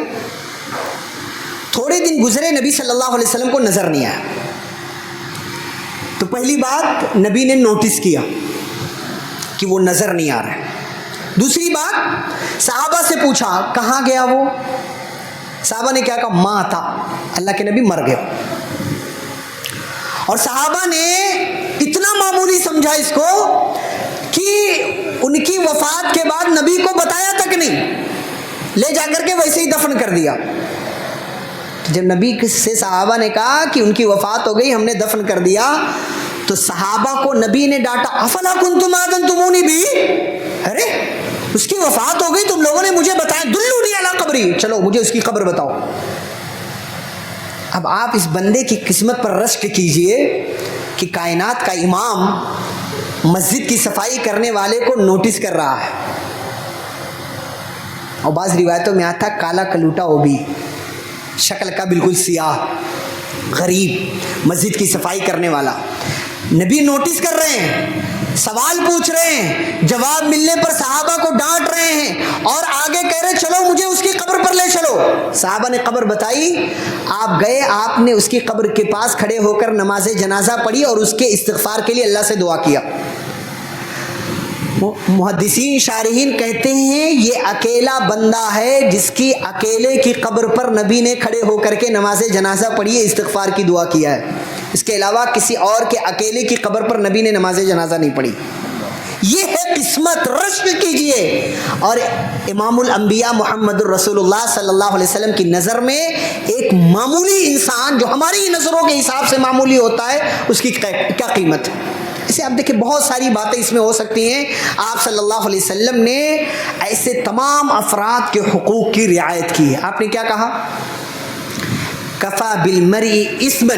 B: تھوڑے دن گزرے, نبی صلی اللہ علیہ وسلم کو نظر نہیں آیا. تو پہلی بات نبی نے نوٹس کیا کہ وہ نظر نہیں آ رہا ہے. دوسری بات صحابہ سے پوچھا کہاں گیا وہ. صحابہ نے کیا کہا؟ ماں تھا, اللہ کے نبی مر گئے. اور صحابہ نے اتنا معمولی سمجھا اس کو کہ ان کی وفات کے بعد نبی کو بتایا تک نہیں, لے جا کر کے ویسے ہی دفن کر دیا. جب نبی سے صحابہ نے کہا کہ ان کی وفات ہو گئی, ہم نے دفن کر دیا, تو صحابہ کو نبی نے ڈانٹا, افلا کنتم آذنتمونی بھی, ارے اس کی وفات ہو گئی, تم لوگوں نے مجھے بتایا, دلونی علی قبری, چلو مجھے اس کی قبر بتاؤ. اب آپ اس بندے کی قسمت پر رشک کیجئے کہ کائنات کا امام مسجد کی صفائی کرنے والے کو نوٹس کر رہا ہے. اور بعض روایتوں میں آتا کالا کلوٹا وہ بھی, شکل کا بالکل سیاہ, غریب, مسجد کی صفائی کرنے والا. نبی نوٹس کر رہے ہیں, سوال پوچھ رہے ہیں, جواب ملنے پر صحابہ کو ڈانٹ رہے ہیں, اور آگے کہہ رہے چلو مجھے اس کی قبر پر لے چلو. صحابہ نے قبر بتائی, آپ گئے, آپ نے اس کی قبر کے پاس کھڑے ہو کر نماز جنازہ پڑھی اور اس کے استغفار کے لیے اللہ سے دعا کیا. محدثین شارحین کہتے ہیں یہ اکیلا بندہ ہے جس کی اکیلے کی قبر پر نبی نے کھڑے ہو کر کے نماز جنازہ پڑھی ہے, استغفار کی دعا کیا ہے. اس کے علاوہ کسی اور کے اکیلے کی قبر پر نبی نے نماز جنازہ نہیں پڑھی. یہ ہے قسمت, رشک کیجئے. اور امام الانبیاء محمد الرسول اللہ صلی اللہ علیہ وسلم کی نظر میں ایک معمولی انسان جو ہماری نظروں کے حساب سے معمولی ہوتا ہے, اس کی کیا قیمت ہے. اسے آپ دیکھیں بہت ساری باتیں اس میں ہو سکتی ہیں. آپ صلی اللہ علیہ وسلم نے ایسے تمام افراد کے حقوق کی رعایت کی ہے. آپ نے کیا کہا؟ کفا بالمرء اثما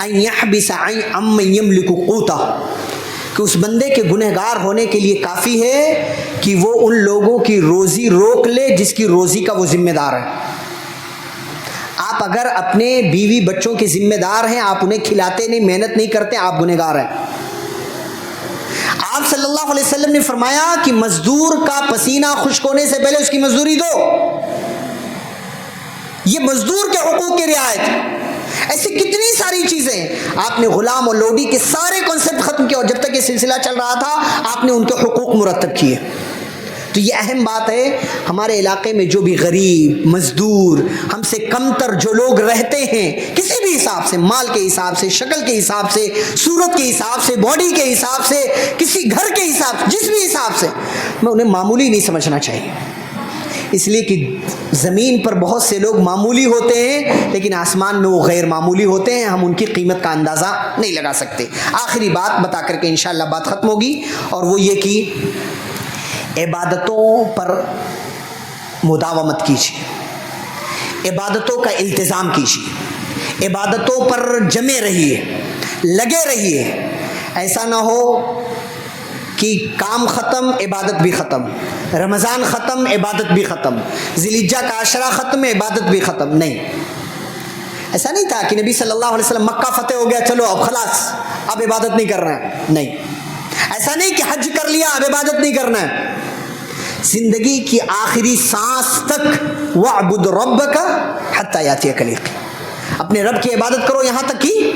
B: ان يحبس عمن يملك قوتا, کہ اس بندے کے گنہگار ہونے کے لیے کافی ہے کہ وہ ان لوگوں کی روزی روک لے جس کی روزی کا وہ ذمہ دار ہے. آپ اگر اپنے بیوی بچوں کے ذمہ دار ہیں, آپ انہیں کھلاتے نہیں, محنت نہیں کرتے, آپ گنہگار ہیں. آپ صلی اللہ علیہ وسلم نے فرمایا کہ مزدور کا پسینہ خشک ہونے سے پہلے اس کی مزدوری دو. یہ مزدور کے حقوق کی رعایت. ایسی کتنی ساری چیزیں. آپ نے غلام اور لوڈی کے سارے کانسیپٹ ختم کیا, اور جب تک یہ سلسلہ چل رہا تھا آپ نے ان کے حقوق مرتب کیے. تو یہ اہم بات ہے. ہمارے علاقے میں جو بھی غریب, مزدور, ہم سے کمتر جو لوگ رہتے ہیں, کسی بھی حساب سے, مال کے حساب سے, شکل کے حساب سے, صورت کے حساب سے, باڈی کے حساب سے, کسی گھر کے حساب سے, جس بھی حساب سے, میں انہیں معمولی نہیں سمجھنا چاہیے. اس لیے کہ زمین پر بہت سے لوگ معمولی ہوتے ہیں, لیکن آسمان میں وہ غیر معمولی ہوتے ہیں. ہم ان کی قیمت کا اندازہ نہیں لگا سکتے. آخری بات بتا کر کے انشاءاللہ بات ختم ہوگی, اور وہ یہ کہ عبادتوں پر مداومت کیجیے, عبادتوں کا التزام کیجیے, عبادتوں پر جمے رہیے, لگے رہیے. ایسا نہ ہو کہ کام ختم, عبادت بھی ختم, رمضان ختم, عبادت بھی ختم, ذی الحجہ کا عشرہ ختم, عبادت بھی ختم. نہیں, ایسا نہیں تھا کہ نبی صلی اللہ علیہ وسلم مکہ فتح ہو گیا, چلو اب خلاص, اب عبادت نہیں کر رہے ہیں. نہیں, ایسا نہیں کہ حج کر لیا اب عبادت نہیں کرنا ہے. زندگی کی آخری سانس تک وَاعْبُدْ رَبَّكَ حَتَّى يَأْتِيَكَ الْيَقِينُ, اپنے رب کی عبادت کرو یہاں تک کہ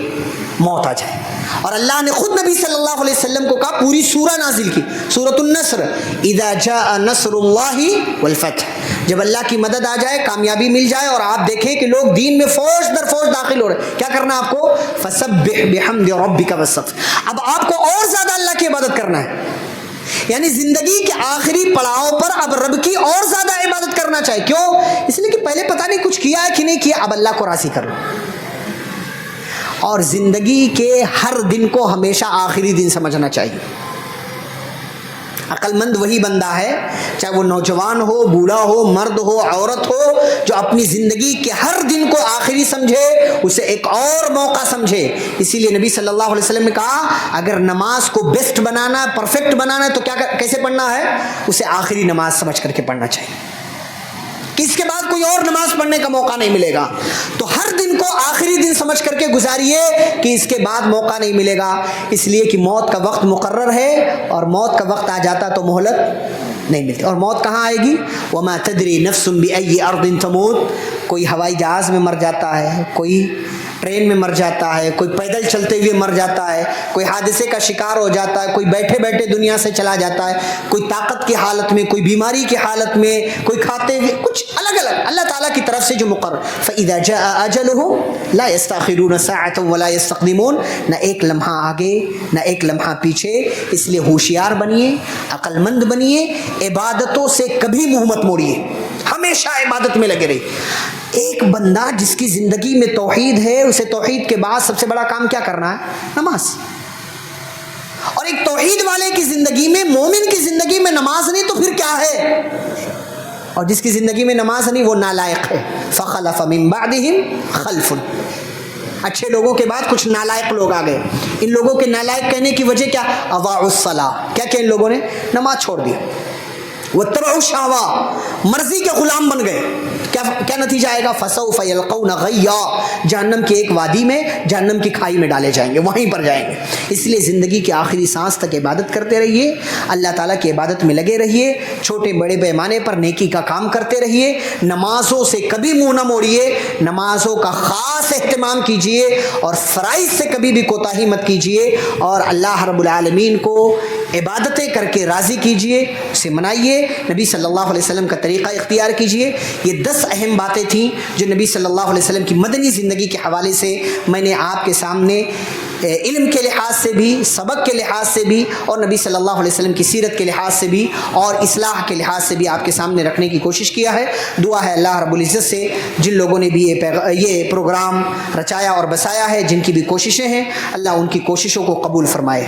B: موت آ جائے. اور اللہ نے خود نبی صلی اللہ علیہ وسلم کو کہا, پوری سورہ نازل کی, سورۃ النصر, اذا جاء نصر اللہ والفتح, جب اللہ کی مدد آ جائے, کامیابی مل جائے, اور آپ دیکھیں کہ لوگ دین میں فوج در فوج داخل ہو رہے ہیں, کیا کرنا آپ کو؟ فسبح بحمد ربک واستغفر. اب آپ کو اور زیادہ اللہ کی عبادت کرنا ہے. یعنی زندگی کے آخری پڑاؤ پر اب رب کی اور زیادہ عبادت کرنا چاہیے. کیوں؟ اس لیے کہ پہلے پتہ نہیں کچھ کیا ہے کہ نہیں کیا, اب اللہ کو راضی کر لو. اور زندگی کے ہر دن کو ہمیشہ آخری دن سمجھنا چاہیے. عقل مند وہی بندہ ہے, چاہے وہ نوجوان ہو, بوڑھا ہو, مرد ہو, عورت ہو, جو اپنی زندگی کے ہر دن کو آخری سمجھے, اسے ایک اور موقع سمجھے. اسی لیے نبی صلی اللہ علیہ وسلم نے کہا اگر نماز کو بیسٹ بنانا ہے, پرفیکٹ بنانا ہے, تو کیسے پڑھنا ہے؟ اسے آخری نماز سمجھ کر کے پڑھنا چاہیے کہ اس کے بعد کوئی اور نماز پڑھنے کا موقع نہیں ملے گا. تو ہر دن کو آخری دن سمجھ کر کے گزاریے کہ اس کے بعد موقع نہیں ملے گا, اس لیے کہ موت کا وقت مقرر ہے, اور موت کا وقت آ جاتا تو مہلت نہیں ملتی. اور موت کہاں آئے گی؟ وما تدری نفس بأي ارض تموت. کوئی ہوائی جہاز میں مر جاتا ہے, کوئی ٹرین میں مر جاتا ہے, کوئی پیدل چلتے ہوئے مر جاتا ہے, کوئی حادثے کا شکار ہو جاتا ہے, کوئی بیٹھے بیٹھے دنیا سے چلا جاتا ہے, کوئی طاقت کی حالت میں, کوئی بیماری کی حالت میں, کوئی کھاتے ہوئے, کچھ الگ الگ اللہ تعالیٰ کی طرف سے جو مقرر. فَإِذَا جَاءَ أَجَلُهُمْ لَا يَسْتَأْخِرُونَ سَاعَةً وَلَا يَسْتَقْدِمُونَ. نہ ایک لمحہ آگے نہ ایک لمحہ پیچھے. اس لیے ہوشیار بنیے, عقل مند بنیے, عبادتوں سے کبھی منہ مت موڑیے, ہمیشہ عبادت میں لگے رہیے. ایک بندہ جس کی زندگی میں توحید ہے, اسے توحید کے بعد سب سے بڑا کام کیا کرنا ہے؟ نماز. اور ایک توحید والے کی زندگی میں, مومن کی زندگی میں نماز نہیں تو پھر کیا ہے؟ اور جس کی زندگی میں نماز نہیں وہ نالائق ہے. فخلف من بعدہم خلف. اچھے لوگوں کے بعد کچھ نالائق لوگ آ گئے. ان لوگوں کے نالائق کہنے کی وجہ کیا؟ اضاعوا الصلاۃ. کیا ان لوگوں نے؟ نماز چھوڑ دیا. واتبعوا الشہوات, مرضی کے غلام بن گئے. کیا نتیجہ آئے گا؟ فسوف یلقون غیا. جہنم کی ایک وادی میں, جہنم کی کھائی میں ڈالے جائیں گے, وہیں پر جائیں گے. اس لیے زندگی کے آخری سانس تک عبادت کرتے رہیے, اللہ تعالیٰ کی عبادت میں لگے رہیے, چھوٹے بڑے پیمانے پر نیکی کا کام کرتے رہیے. نمازوں سے کبھی منہ نہ موڑیے, نمازوں کا خاص اہتمام کیجیے, اور فرائض سے کبھی بھی کوتاہی مت کیجیے, اور اللہ رب العالمین کو عبادتیں کر کے راضی کیجیے, اسے منائیے, نبی صلی اللہ علیہ وسلم کا طریقہ اختیار کیجیے. یہ 10 اہم باتیں تھیں جو نبی صلی اللہ علیہ وسلم کی مدنی زندگی کے حوالے سے میں نے آپ کے سامنے علم کے لحاظ سے بھی, سبق کے لحاظ سے بھی, اور نبی صلی اللہ علیہ وسلم کی سیرت کے لحاظ سے بھی, اور اصلاح کے لحاظ سے بھی آپ کے سامنے رکھنے کی کوشش کیا ہے. دعا ہے اللہ رب العزت سے جن لوگوں نے بھی یہ پروگرام رچایا اور بسایا ہے, جن کی بھی کوششیں ہیں, اللہ ان کی کوششوں کو قبول فرمائے.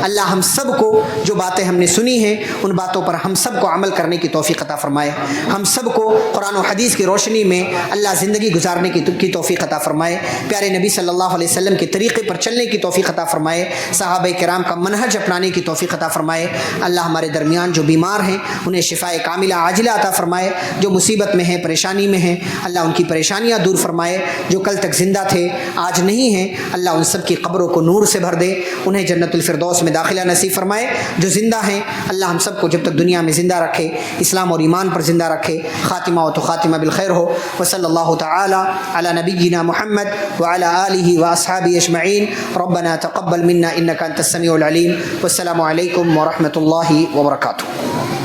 B: اللہ ہم سب کو جو باتیں ہم نے سنی ہیں ان باتوں پر ہم سب کو عمل کرنے کی توفیق عطا فرمائے. ہم سب کو قرآن و حدیث کی روشنی میں اللہ زندگی گزارنے کی توفیق عطا فرمائے. پیارے نبی صلی اللہ علیہ وسلم کے طریقے پر چلنے کی توفیق عطا فرمائے. صحابہ کرام کا منہج اپنانے کی توفیق عطا فرمائے. اللہ ہمارے درمیان جو بیمار ہیں انہیں شفاء کاملہ عاجلہ عطا فرمائے. جو مصیبت میں ہیں, پریشانی میں ہیں, اللہ ان کی پریشانیاں دور فرمائے. جو کل تک زندہ تھے آج نہیں ہیں, اللہ ان سب کی قبروں کو نور سے بھر دے, انہیں جنت الفردوس میں داخلہ نصیب فرمائے. جو زندہ ہیں اللہ ہم سب کو جب تک دنیا میں زندہ رکھے, اسلام اور ایمان پر زندہ رکھے. خاتمہ و تو خاتمہ بالخیر ہو. وصلی اللہ تعالی علی نبینا محمد وعلی آلہ واصحابہ اجمعین. ربنا تقبل منا انك انت السميع العليم. والسلام علیکم ورحمۃ اللہ وبرکاتہ.